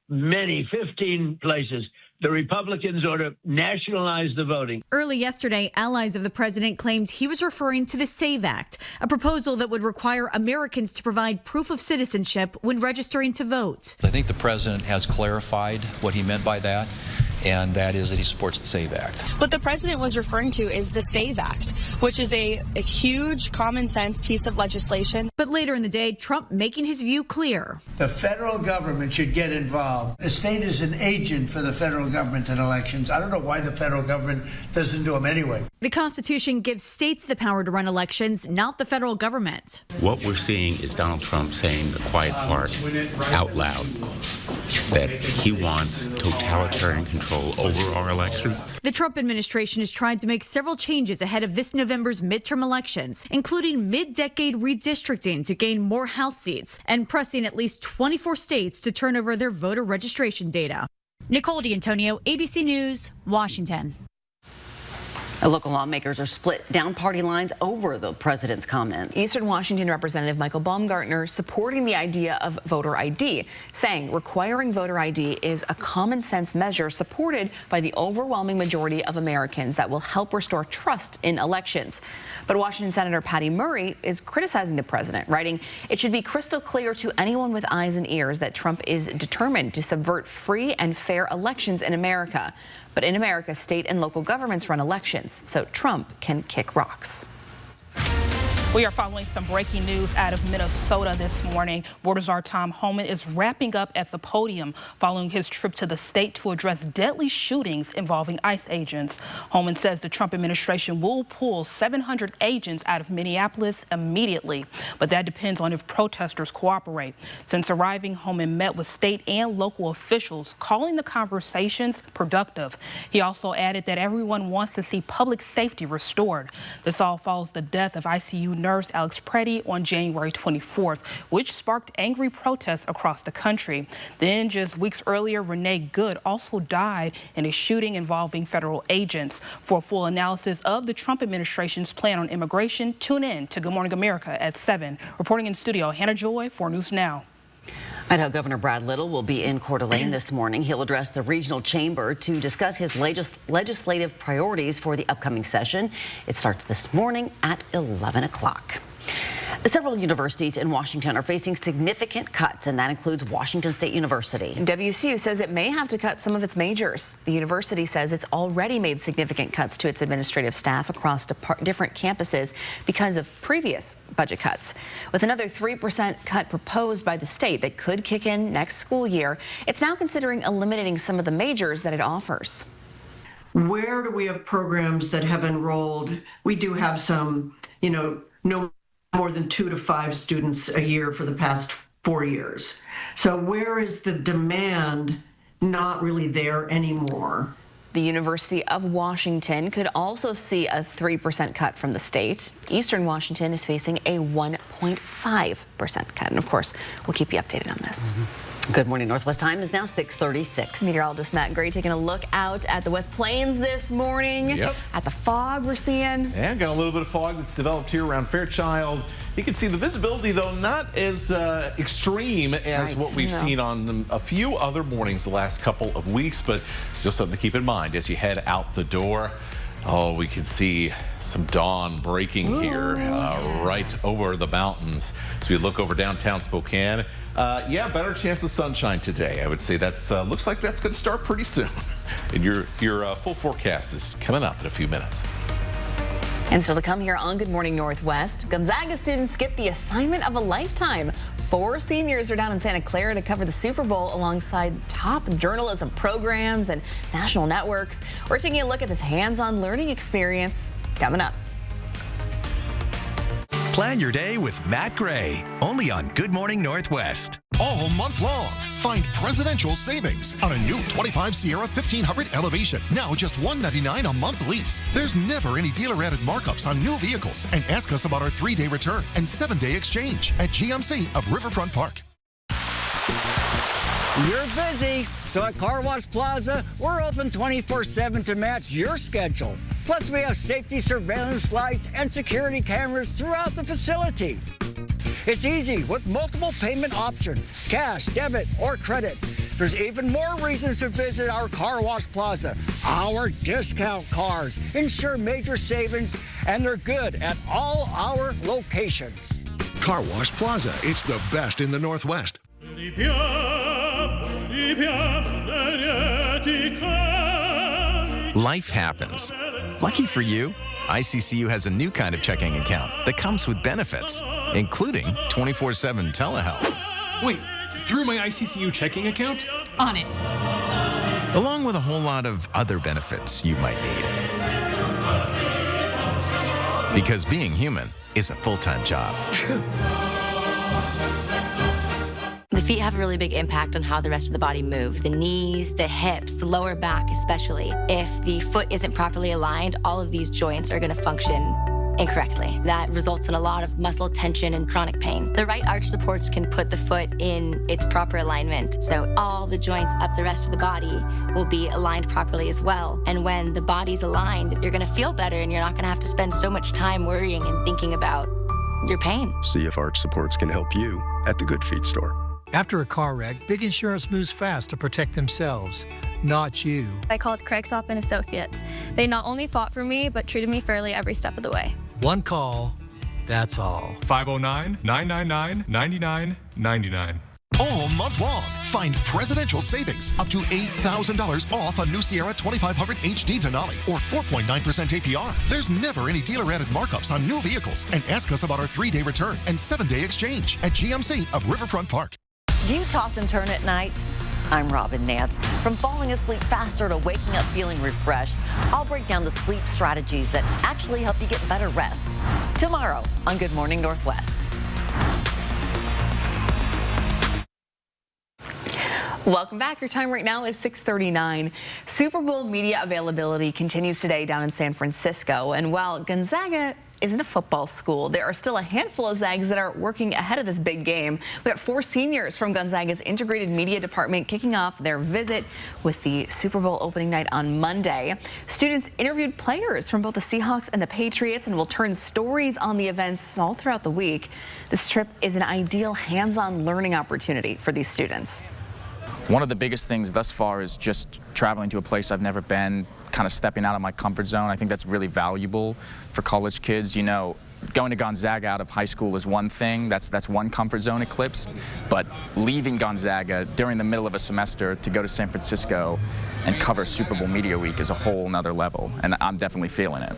15 places. The Republicans ought to nationalize the voting. Early yesterday, allies of the president claimed he was referring to the SAVE Act, a proposal that would require Americans to provide proof of citizenship when registering to vote. I think the president has clarified what he meant by that, and that is that he supports the SAVE Act. What the president was referring to is the SAVE Act, which is a huge common sense piece of legislation. But later in the day, Trump making his view clear. The federal government should get involved. The state is an agent for the federal government in elections. I don't know why the federal government doesn't do them anyway. The Constitution gives states the power to run elections, not the federal government. What we're seeing is Donald Trump saying the quiet part out loud, that he wants totalitarian control over our election. The Trump administration has tried to make several changes ahead of this November's midterm elections, including mid-decade redistricting to gain more House seats and pressing at least 24 states to turn over their voter registration data. Nicole D'Antonio, ABC News, Washington. Local lawmakers are split down party lines over the president's comments. Eastern Washington Representative Michael Baumgartner supporting the idea of voter ID, saying requiring voter ID is a common sense measure supported by the overwhelming majority of Americans that will help restore trust in elections. But Washington Senator Patty Murray is criticizing the president, writing, "It should be crystal clear to anyone with eyes and ears that Trump is determined to subvert free and fair elections in America. But in America, state and local governments run elections, so Trump can kick rocks." We are following some breaking news out of Minnesota this morning. Border Czar Tom Homan is wrapping up at the podium following his trip to the state to address deadly shootings involving ICE agents. Homan says the Trump administration will pull 700 agents out of Minneapolis immediately, but that depends on if protesters cooperate. Since arriving, Homan met with state and local officials, calling the conversations productive. He also added that everyone wants to see public safety restored. This all follows the death of ICU nurse Alex Preddy on January 24th, which sparked angry protests across the country. Then just weeks earlier, Renee Good also died in a shooting involving federal agents. For a full analysis of the Trump administration's plan on immigration, tune in to Good Morning America at 7. Reporting in studio, Hannah Joy for News Now. Idaho Governor Brad Little will be in Coeur d'Alene this morning. He'll address the regional chamber to discuss his legislative priorities for the upcoming session. It starts this morning at 11 o'clock. Several universities in Washington are facing significant cuts, and that includes Washington State University. WCU says it may have to cut some of its majors. The university says it's already made significant cuts to its administrative staff across different campuses because of previous budget cuts. With another 3% cut proposed by the state that could kick in next school year, it's now considering eliminating some of the majors that it offers. Where do we have programs that have enrolled? We do have some, no more than 2 to 5 students a year for the past 4 years. So where is the demand not really there anymore? The University of Washington could also see a 3% cut from the state. Eastern Washington is facing a 1.5% cut. And of course, we'll keep you updated on this. Good Morning Northwest time is now 6:36. Meteorologist Matt Gray taking a look out at the West Plains this morning. Yep. At the fog we're seeing. Yeah, got a little bit of fog that's developed here around Fairchild. You can see the visibility, though, not as extreme as what we've seen on a few other mornings the last couple of weeks, but still something to keep in mind as you head out the door. Oh, we can see some dawn breaking here right over the mountains. As we look over downtown Spokane, yeah, better chance of sunshine today. I would say that's looks like that's going to start pretty soon. And your full forecast is coming up in a few minutes. And still to come here on Good Morning Northwest, Gonzaga students get the assignment of a lifetime. 4 seniors are down in Santa Clara to cover the Super Bowl alongside top journalism programs and national networks. We're taking a look at this hands-on learning experience coming up. Plan your day with Matt Gray, only on Good Morning Northwest. All month long, find presidential savings on a new 25 Sierra 1500 Elevation. Now just $199 a month lease. There's never any dealer-added markups on new vehicles. And ask us about our 3-day return and 7-day exchange at GMC of Riverfront Park. You're busy, so at Car Wash Plaza, we're open 24/7 to match your schedule. Plus, we have safety surveillance lights and security cameras throughout the facility. It's easy with multiple payment options, cash, debit, or credit. There's even more reasons to visit our Car Wash Plaza. Our discount cars ensure major savings, and they're good at all our locations. Car Wash Plaza, it's the best in the Northwest. Life happens. Lucky for you, ICCU has a new kind of checking account that comes with benefits, including 24/7 telehealth. Wait, through my ICCU checking account? On it. Along with a whole lot of other benefits you might need. Because being human is a full-time job. The feet have a really big impact on how the rest of the body moves. The knees, the hips, the lower back especially. If the foot isn't properly aligned, all of these joints are going to function incorrectly. That results in a lot of muscle tension and chronic pain. The right arch supports can put the foot in its proper alignment, so all the joints up the rest of the body will be aligned properly as well. And when the body's aligned, you're going to feel better and you're not going to have to spend so much time worrying and thinking about your pain. See if Arch Supports can help you at the Good Feet store. After a car wreck, Big Insurance moves fast to protect themselves, not you. I called Craigsoft and Associates. They not only fought for me, but treated me fairly every step of the way. One call, that's all. 509-999-9999. All month long, Find presidential savings up to $8,000 off a new Sierra 2500 HD Denali or 4.9% APR. There's never any dealer-added markups on new vehicles. And ask us about our 3-day return and 7-day exchange at GMC of Riverfront Park. Do you toss and turn at night? I'm Robin Nance. From falling asleep faster to waking up feeling refreshed, I'll break down the sleep strategies that actually help you get better rest. Tomorrow on Good Morning Northwest. Welcome back. Your time right now is 6:39. Super Bowl media availability continues today down in San Francisco. And while Gonzaga isn't a football school, there are still a handful of Zags that are working ahead of this big game. We got 4 seniors from Gonzaga's integrated media department kicking off their visit with the Super Bowl opening night on Monday. Students interviewed players from both the Seahawks and the Patriots and will turn stories on the events all throughout the week. This trip is an ideal hands-on learning opportunity for these students. One of the biggest things thus far is just traveling to a place I've never been, kind of stepping out of my comfort zone. I think that's really valuable for college kids. You know, going to Gonzaga out of high school is one thing. That's one comfort zone eclipsed. But leaving Gonzaga during the middle of a semester to go to San Francisco and cover Super Bowl Media Week is a whole nother level, and I'm definitely feeling it.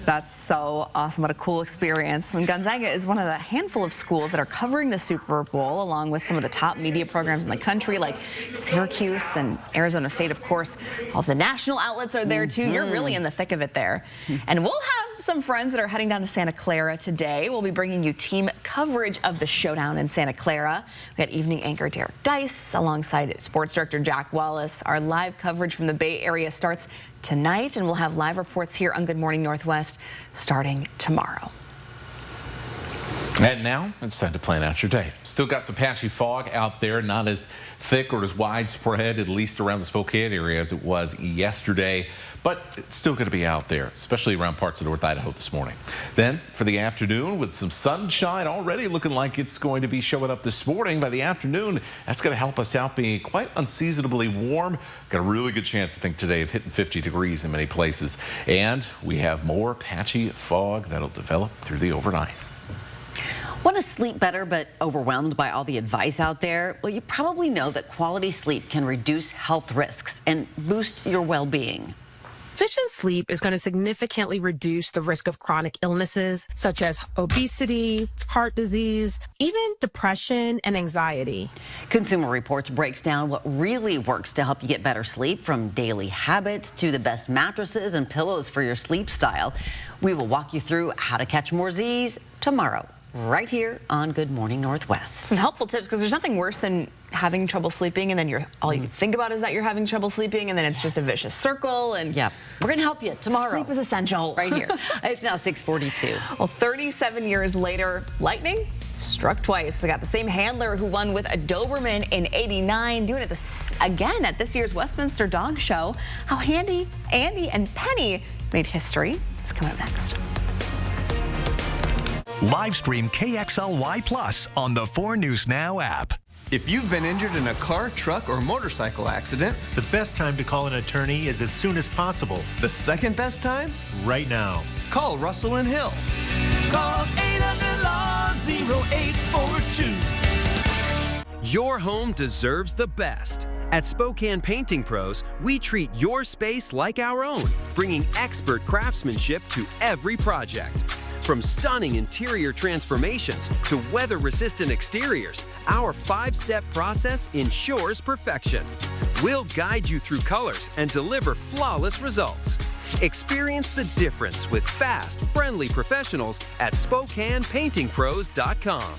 That's so awesome. What a cool experience. And Gonzaga is one of the handful of schools that are covering the Super Bowl, along with some of the top media programs in the country, like Syracuse and Arizona State, of course. All the national outlets are there, too. You're really in the thick of it there. And we'll have some friends that are heading down to Santa Clara today. We'll be bringing you team coverage of the showdown in Santa Clara. We got evening anchor Derek Dice alongside sports director Jack Wallace. Our live coverage from the Bay Area starts tonight, and we'll have live reports here on Good Morning Northwest starting tomorrow. And now it's time to plan out your day. Still got some patchy fog out there, not as thick or as widespread, at least around the Spokane area as it was yesterday, but it's still going to be out there, especially around parts of North Idaho this morning. Then for the afternoon, with some sunshine already looking like it's going to be showing up this morning. By the afternoon, that's going to help us out being quite unseasonably warm. Got a really good chance, I think, today of hitting 50 degrees in many places. And we have more patchy fog that'll develop through the overnight. Want to sleep better but overwhelmed by all the advice out there? Well, you probably know that quality sleep can reduce health risks and boost your well-being. Efficient sleep is going to significantly reduce the risk of chronic illnesses such as obesity, heart disease, even depression and anxiety. Consumer Reports breaks down what really works to help you get better sleep, from daily habits to the best mattresses and pillows for your sleep style. We will walk you through how to catch more Z's tomorrow, right here on Good Morning Northwest. Some helpful tips, because there's nothing worse than having trouble sleeping and then all you think about is that you're having trouble sleeping, and then it's just a vicious circle. And yeah, we're going to help you tomorrow. Sleep is essential. Right here. It's now 6:42. Well, 37 years later, lightning struck twice. We got the same handler who won with a Doberman in '89 doing it again at this year's Westminster Dog Show. How Andy and Penny made history is coming up next. Live stream KXLY Plus on the 4 News Now app. If you've been injured in a car, truck, or motorcycle accident, the best time to call an attorney is as soon as possible. The second best time? Right now. Call Russell and Hill. Call 800-LAW-0842. Your home deserves the best. At Spokane Painting Pros, we treat your space like our own, bringing expert craftsmanship to every project. From stunning interior transformations to weather-resistant exteriors, our 5-step process ensures perfection. We'll guide you through colors and deliver flawless results. Experience the difference with fast, friendly professionals at SpokanePaintingPros.com.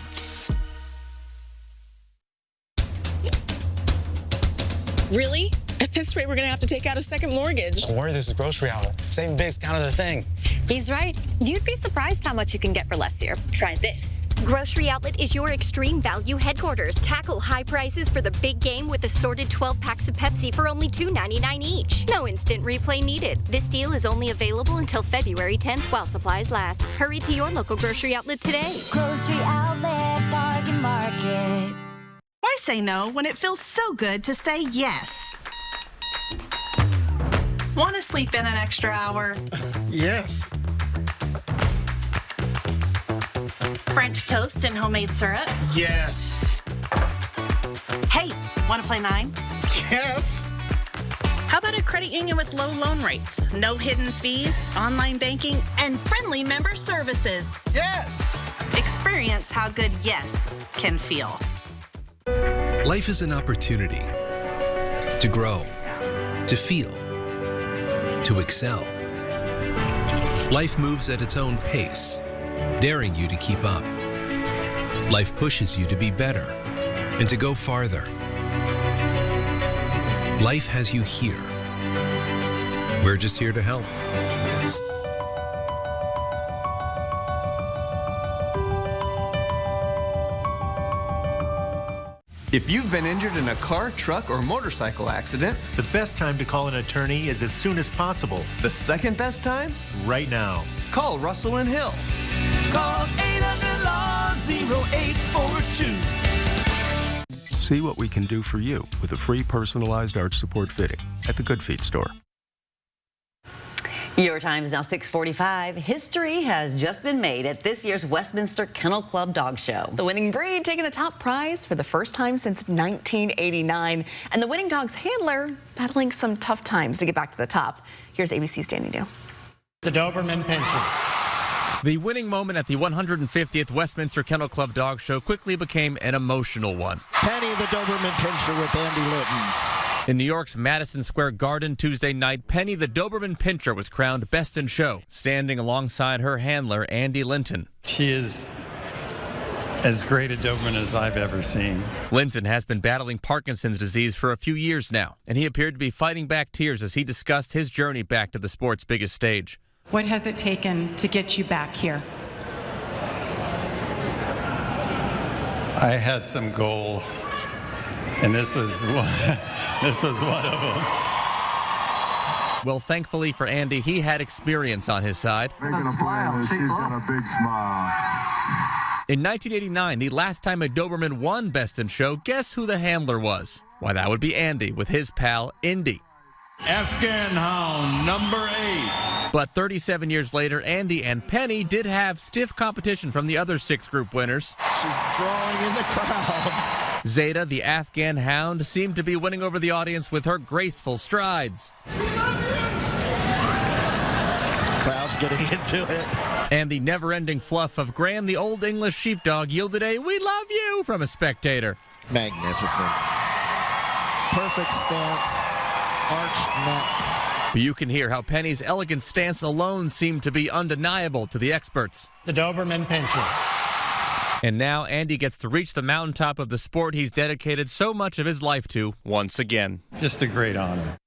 Really? At this rate, we're going to have to take out a second mortgage. Don't worry, this is Grocery Outlet. Saving big's kind of the thing. He's right. You'd be surprised how much you can get for less here. Try this. Grocery Outlet is your extreme value headquarters. Tackle high prices for the big game with assorted 12 packs of Pepsi for only $2.99 each. No instant replay needed. This deal is only available until February 10th while supplies last. Hurry to your local Grocery Outlet today. Grocery Outlet Bargain Market. Why say no when it feels so good to say yes? Want to sleep in an extra hour? Yes. French toast and homemade syrup? Yes. Hey, want to play 9? Yes. How about a credit union with low loan rates, no hidden fees, online banking, and friendly member services? Yes. Experience how good yes can feel. Life is an opportunity to grow, to feel, to excel. Life moves at its own pace, daring you to keep up. Life pushes you to be better and to go farther. Life has you here. We're just here to help. If you've been injured in a car, truck, or motorcycle accident, the best time to call an attorney is as soon as possible. The second best time? Right now. Call Russell and Hill. Call 800-LAW-0842. See what we can do for you with a free personalized arch support fitting at the Good Feet store. Your time is now 6:45. History has just been made at this year's Westminster Kennel Club Dog Show. The winning breed taking the top prize for the first time since 1989. And the winning dog's handler battling some tough times to get back to the top. Here's ABC's Danny New. The Doberman Pinscher. The winning moment at the 150th Westminster Kennel Club Dog Show quickly became an emotional one. Penny the Doberman Pinscher with Andy Litton. In New York's Madison Square Garden Tuesday night, Penny the Doberman Pinscher was crowned Best in Show, standing alongside her handler, Andy Linton. She is as great a Doberman as I've ever seen. Linton has been battling Parkinson's disease for a few years now, and he appeared to be fighting back tears as he discussed his journey back to the sport's biggest stage. What has it taken to get you back here? I had some goals, and this was one of them. Well, thankfully for Andy, he had experience on his side. Making a plan, she's got a big smile. In 1989, the last time a Doberman won Best in Show, guess who the handler was? Why, that would be Andy with his pal, Indy. Afghan Hound, number 8. But 37 years later, Andy and Penny did have stiff competition from the other 6 group winners. She's drawing in the crowd. Zeta, the Afghan Hound, seemed to be winning over the audience with her graceful strides. Crowd's getting into it. And the never-ending fluff of Gran, the Old English sheepdog, yielded a "We love you" from a spectator. Magnificent. Perfect stance. Arched neck. You can hear how Penny's elegant stance alone seemed to be undeniable to the experts. The Doberman Pinscher. And now Andy gets to reach the mountaintop of the sport he's dedicated so much of his life to once again. Just a great honor.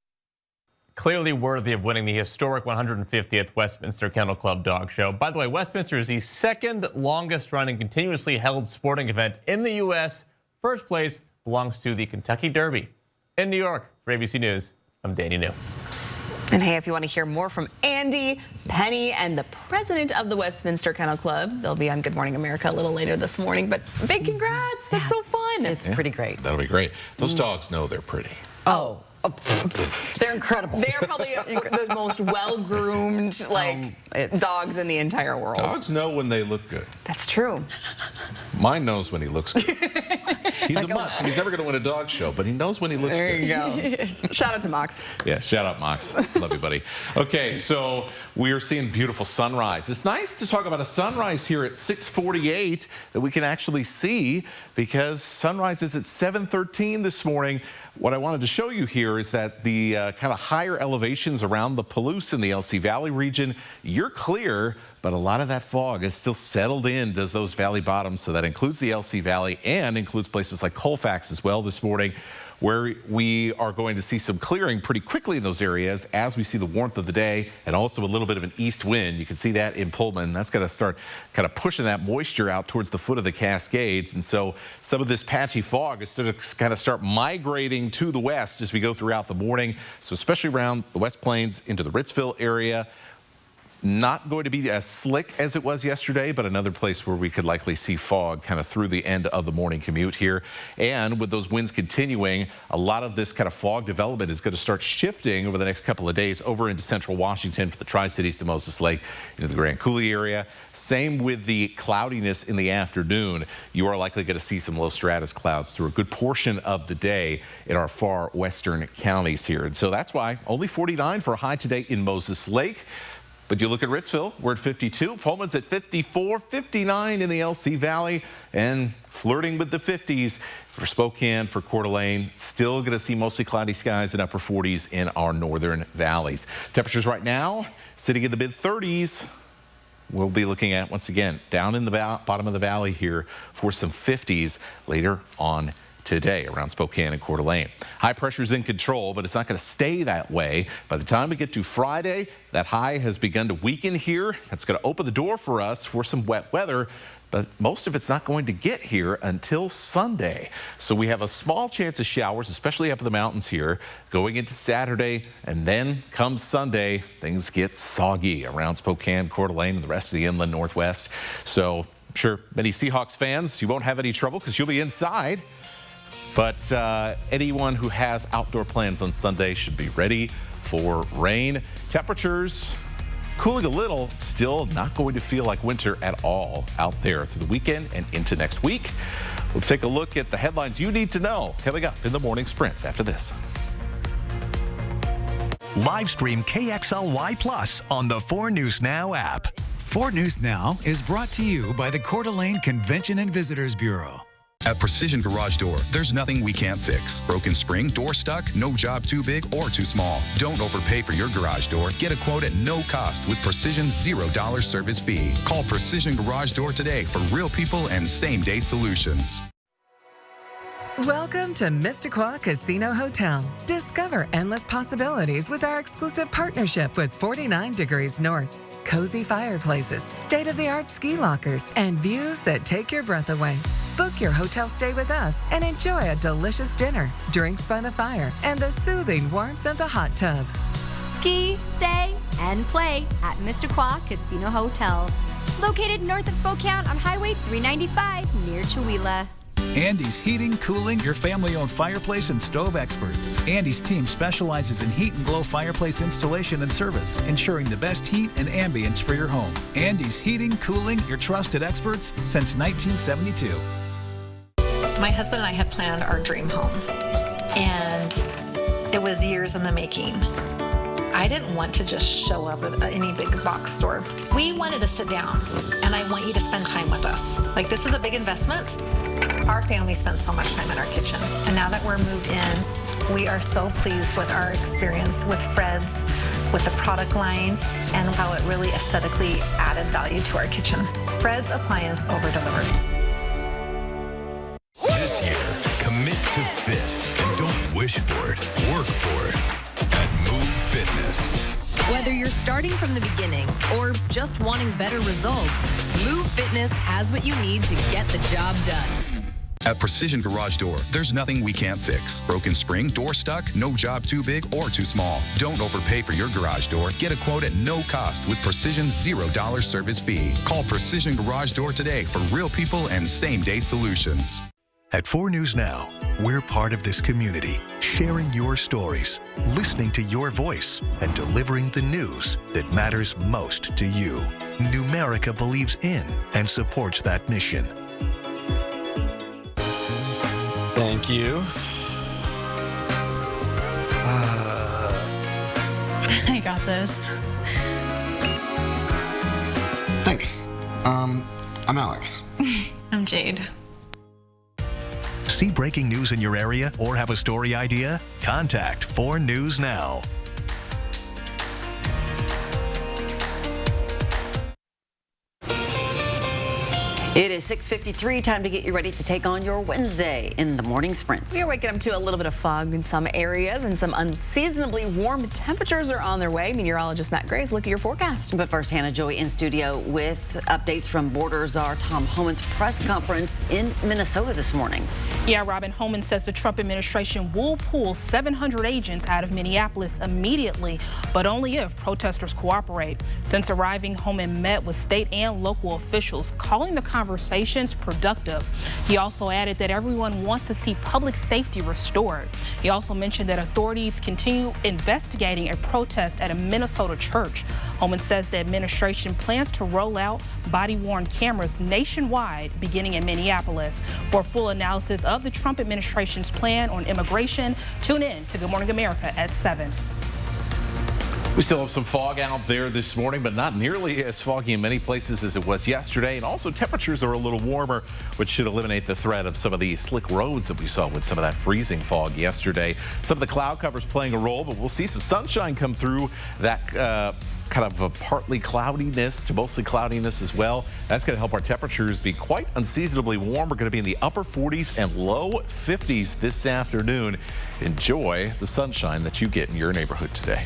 Clearly worthy of winning the historic 150th Westminster Kennel Club Dog Show. By the way, Westminster is the second longest running continuously held sporting event in the U.S. First place belongs to the Kentucky Derby. In New York, for ABC News, I'm Danny New. And hey, if you want to hear more from Andy, Penny, and the president of the Westminster Kennel Club, they'll be on Good Morning America a little later this morning. But big congrats. That's so fun. It's pretty great. That'll be great. Those dogs know they're pretty. Oh. They're incredible. They're probably the most well-groomed dogs in the entire world. Dogs know when they look good. That's true. Mine knows when he looks good. He's a mutt, so he's never going to win a dog show, but he knows when he looks good. There you go. Shout out to Mox. Yeah, shout out Mox. Love you, buddy. Okay, so we are seeing beautiful sunrise. It's nice to talk about a sunrise here at 6:48 that we can actually see because sunrise is at 7:13 this morning. What I wanted to show you here is that the kind of higher elevations around the Palouse in the LC Valley region, you're clear, but a lot of that fog is still settled in to those valley bottoms. So that includes the LC Valley and includes places like Colfax as well this morning, where we are going to see some clearing pretty quickly in those areas as we see the warmth of the day and also a little bit of an east wind. You can see that in Pullman. That's going to start kind of pushing that moisture out towards the foot of the Cascades. And so some of this patchy fog is going to kind of start migrating to the west as we go throughout the morning. So especially around the West Plains into the Ritzville area. Not going to be as slick as it was yesterday, but another place where we could likely see fog kind of through the end of the morning commute here. And with those winds continuing, a lot of this kind of fog development is going to start shifting over the next couple of days over into central Washington for the Tri-Cities to Moses Lake, into the Grand Coulee area. Same with the cloudiness in the afternoon. You are likely going to see some low stratus clouds through a good portion of the day in our far western counties here. And so that's why only 49 for a high today in Moses Lake. But you look at Ritzville, we're at 52. Pullman's at 54, 59 in the LC Valley, and flirting with the 50s for Spokane, for Coeur d'Alene. Still going to see mostly cloudy skies and upper 40s in our northern valleys. Temperatures right now sitting in the mid-30s. We'll be looking at, once again, down in the bottom of the valley here for some 50s later on today around Spokane and Coeur d'Alene. High pressure's in control, but it's not going to stay that way. By the time we get to Friday, that high has begun to weaken here. That's going to open the door for us for some wet weather, but most of it's not going to get here until Sunday. So we have a small chance of showers, especially up in the mountains here, going into Saturday, and then come Sunday, things get soggy around Spokane, Coeur d'Alene, and the rest of the inland Northwest. So I'm sure many Seahawks fans, you won't have any trouble because you'll be inside. But anyone who has outdoor plans on Sunday should be ready for rain. Temperatures cooling a little, still not going to feel like winter at all out there through the weekend and into next week. We'll take a look at the headlines you need to know coming up in the morning sprints after this. Live stream KXLY Plus on the 4 News Now app. 4 News Now is brought to you by the Coeur d'Alene Convention and Visitors Bureau. At Precision Garage Door, there's nothing we can't fix. Broken spring, door stuck, no job too big or too small. Don't overpay for your garage door. Get a quote at no cost with Precision's $0 service fee. Call Precision Garage Door today for real people and same-day solutions. Welcome to Mistaqua Casino Hotel. Discover endless possibilities with our exclusive partnership with 49 Degrees North. Cozy fireplaces, state-of-the-art ski lockers, and views that take your breath away. Book your hotel stay with us and enjoy a delicious dinner, drinks by the fire, and the soothing warmth of the hot tub. Ski, stay, and play at Mistaqua Casino Hotel. Located north of Spokane on Highway 395 near Chewelah. Andy's Heating, Cooling, your family-owned fireplace and stove experts. Andy's team specializes in heat and glow fireplace installation and service, ensuring the best heat and ambience for your home. Andy's Heating, Cooling, your trusted experts since 1972. My husband and I had planned our dream home, and it was years in the making. I didn't want to just show up at any big box store. We wanted to sit down, and I want you to spend time with us. Like, this is a big investment. Our family spent so much time in our kitchen, and now that we're moved in, we are so pleased with our experience with Fred's, with the product line, and how it really aesthetically added value to our kitchen. Fred's Appliance over-delivered. This year, commit to fit and don't wish for it, work for it at Move Fitness. Whether you're starting from the beginning or just wanting better results, Move Fitness has what you need to get the job done. At Precision Garage Door, there's nothing we can't fix. Broken spring, door stuck, no job too big or too small. Don't overpay for your garage door. Get a quote at no cost with Precision's $0 service fee. Call Precision Garage Door today for real people and same-day solutions. At 4 News Now, we're part of this community, sharing your stories, listening to your voice, and delivering the news that matters most to you. Numerica believes in and supports that mission. Thank you. I got this. Thanks. I'm Alex. I'm Jade. See breaking news in your area or have a story idea? Contact 4 News Now. It is 6:53, time to get you ready to take on your Wednesday in the morning sprint. We are waking up to a little bit of fog in some areas and some unseasonably warm temperatures are on their way. Meteorologist Matt Grace, look at your forecast. But first, Hannah Joy in studio with updates from border czar Tom Homan's press conference in Minnesota this morning. Yeah, Robin, Homan says the Trump administration will pull 700 agents out of Minneapolis immediately, but only if protesters cooperate. Since arriving, Homan met with state and local officials, calling the conversations productive. He also added that everyone wants to see public safety restored. He also mentioned that authorities continue investigating a protest at a Minnesota church. Homan says the administration plans to roll out body-worn cameras nationwide, beginning in Minneapolis. For a full analysis of the Trump administration's plan on immigration, tune in to Good Morning America at 7. We still have some fog out there this morning, but not nearly as foggy in many places as it was yesterday. And also temperatures are a little warmer, which should eliminate the threat of some of the slick roads that we saw with some of that freezing fog yesterday. Some of the cloud cover's playing a role, but we'll see some sunshine come through. That kind of a partly cloudiness to mostly cloudiness as well. That's going to help our temperatures be quite unseasonably warm. We're going to be in the upper 40s and low 50s this afternoon. Enjoy the sunshine that you get in your neighborhood today.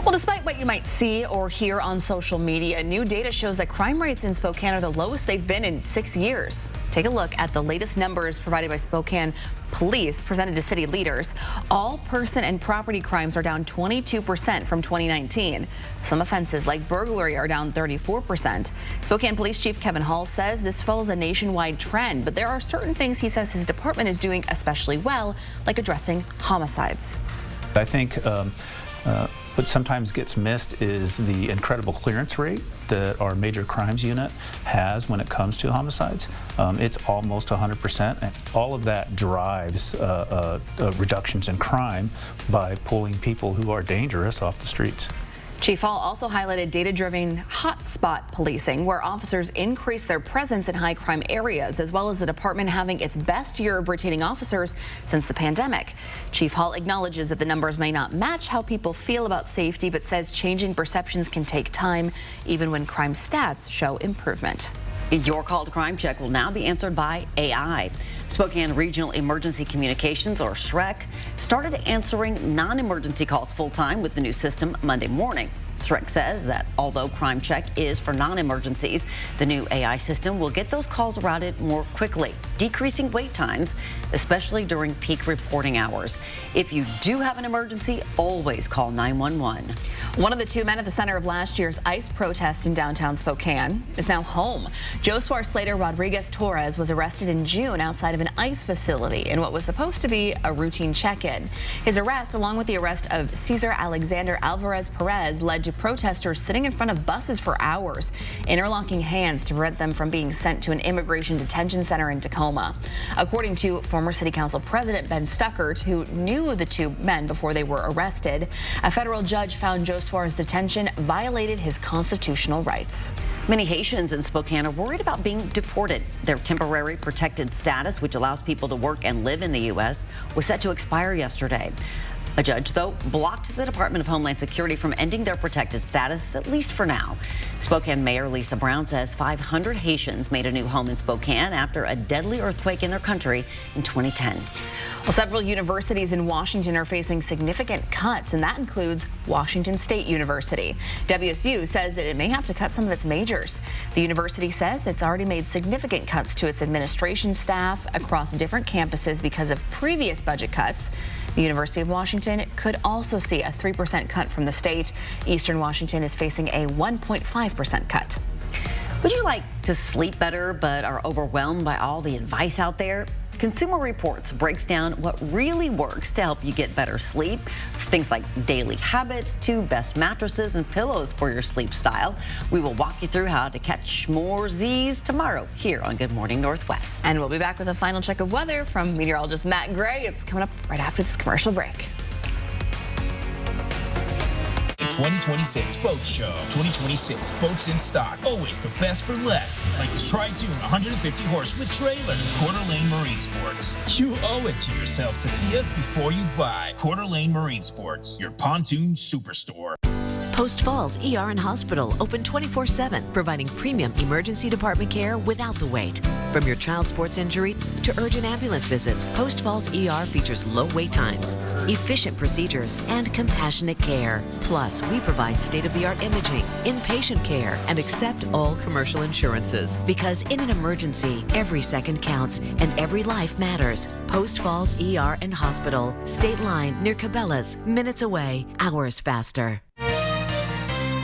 Well, despite what you might see or hear on social media, new data shows that crime rates in Spokane are the lowest they've been in 6 years. Take a look at the latest numbers provided by Spokane Police, presented to city leaders. All person and property crimes are down 22% from 2019. Some offenses like burglary are down 34%. Spokane Police Chief Kevin Hall says this follows a nationwide trend, but there are certain things he says his department is doing especially well, like addressing homicides. I think what sometimes gets missed is the incredible clearance rate that our major crimes unit has when it comes to homicides. It's almost 100%, and all of that drives reductions in crime by pulling people who are dangerous off the streets. Chief Hall also highlighted data-driven hotspot policing, where officers increase their presence in high-crime areas, as well as the department having its best year of retaining officers since the pandemic. Chief Hall acknowledges that the numbers may not match how people feel about safety, but says changing perceptions can take time, even when crime stats show improvement. Your call to Crime Check will now be answered by AI. Spokane Regional Emergency Communications, or SREC, started answering non-emergency calls full-time with the new system Monday morning. SREC says that although Crime Check is for non-emergencies, the new AI system will get those calls routed more quickly, decreasing wait times, especially during peak reporting hours. If you do have an emergency, always call 911. One of the two men at the center of last year's ICE protest in downtown Spokane is now home. Josua Slater Rodriguez Torres was arrested in June outside of an ICE facility in what was supposed to be a routine check-in. His arrest, along with the arrest of Cesar Alexander Alvarez Perez, led to protesters sitting in front of buses for hours, interlocking hands to prevent them from being sent to an immigration detention center in Tacoma. According to former City Council President Ben Stuckert, who knew the two men before they were arrested, a federal judge found Josua's detention violated his constitutional rights. Many Haitians in Spokane are worried about being deported. Their temporary protected status, which allows people to work and live in the U.S., was set to expire yesterday. A judge, though, blocked the Department of Homeland Security from ending their protected status, at least for now. Spokane Mayor Lisa Brown says 500 Haitians made a new home in Spokane after a deadly earthquake in their country in 2010. Well, several universities in Washington are facing significant cuts, and that includes Washington State University. WSU says that it may have to cut some of its majors. The university says it's already made significant cuts to its administration staff across different campuses because of previous budget cuts. The University of Washington could also see a 3% cut from the state. Eastern Washington is facing a 1.5% cut. Would you like to sleep better but are overwhelmed by all the advice out there? Consumer Reports breaks down what really works to help you get better sleep. Things like daily habits to best mattresses and pillows for your sleep style. We will walk you through how to catch more Z's tomorrow here on Good Morning Northwest. And we'll be back with a final check of weather from meteorologist Matt Gray. It's coming up right after this commercial break. 2026 Boat Show. 2026 boats in stock. Always the best for less. Like this Tri-Toon 150 horse with trailer. Coeur d'Alene Marine Sports. You owe it to yourself to see us before you buy. Coeur d'Alene Marine Sports, your pontoon superstore. Post Falls ER and Hospital, open 24/7, providing premium emergency department care without the wait. From your child sports injury to urgent ambulance visits, Post Falls ER features low wait times, efficient procedures, and compassionate care. Plus, we provide state-of-the-art imaging, inpatient care, and accept all commercial insurances. Because in an emergency, every second counts and every life matters. Post Falls ER and Hospital, State Line near Cabela's, minutes away, hours faster.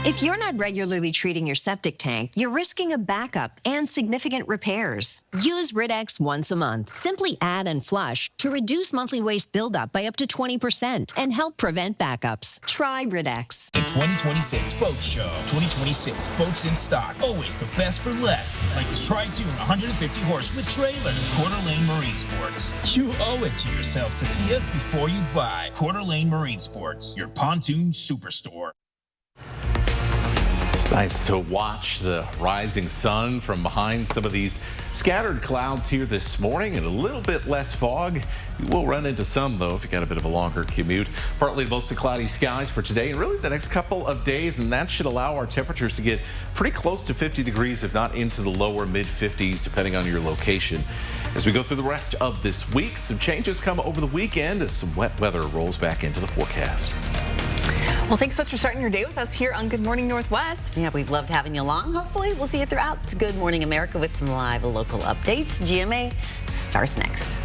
If you're not regularly treating your septic tank, you're risking a backup and significant repairs. Use Rid-X once a month. Simply add and flush to reduce monthly waste buildup by up to 20% and help prevent backups. Try Rid-X. The 2026 Boat Show. 2026 boats in stock. Always the best for less. Like this Tri-Tune 150 horse with trailer. Coeur d'Alene Marine Sports. You owe it to yourself to see us before you buy. Coeur d'Alene Marine Sports, your pontoon superstore. It's nice to watch the rising sun from behind some of these scattered clouds here this morning and a little bit less fog. You will run into some, though, if you got a bit of a longer commute. Partly to mostly cloudy skies for today and really the next couple of days, and that should allow our temperatures to get pretty close to 50 degrees, if not into the lower mid-50s, depending on your location. As we go through the rest of this week, some changes come over the weekend as some wet weather rolls back into the forecast. Well, thanks so much for starting your day with us here on Good Morning Northwest. Yeah, we've loved having you along. Hopefully, we'll see you throughout Good Morning America with some live local updates. GMA starts next.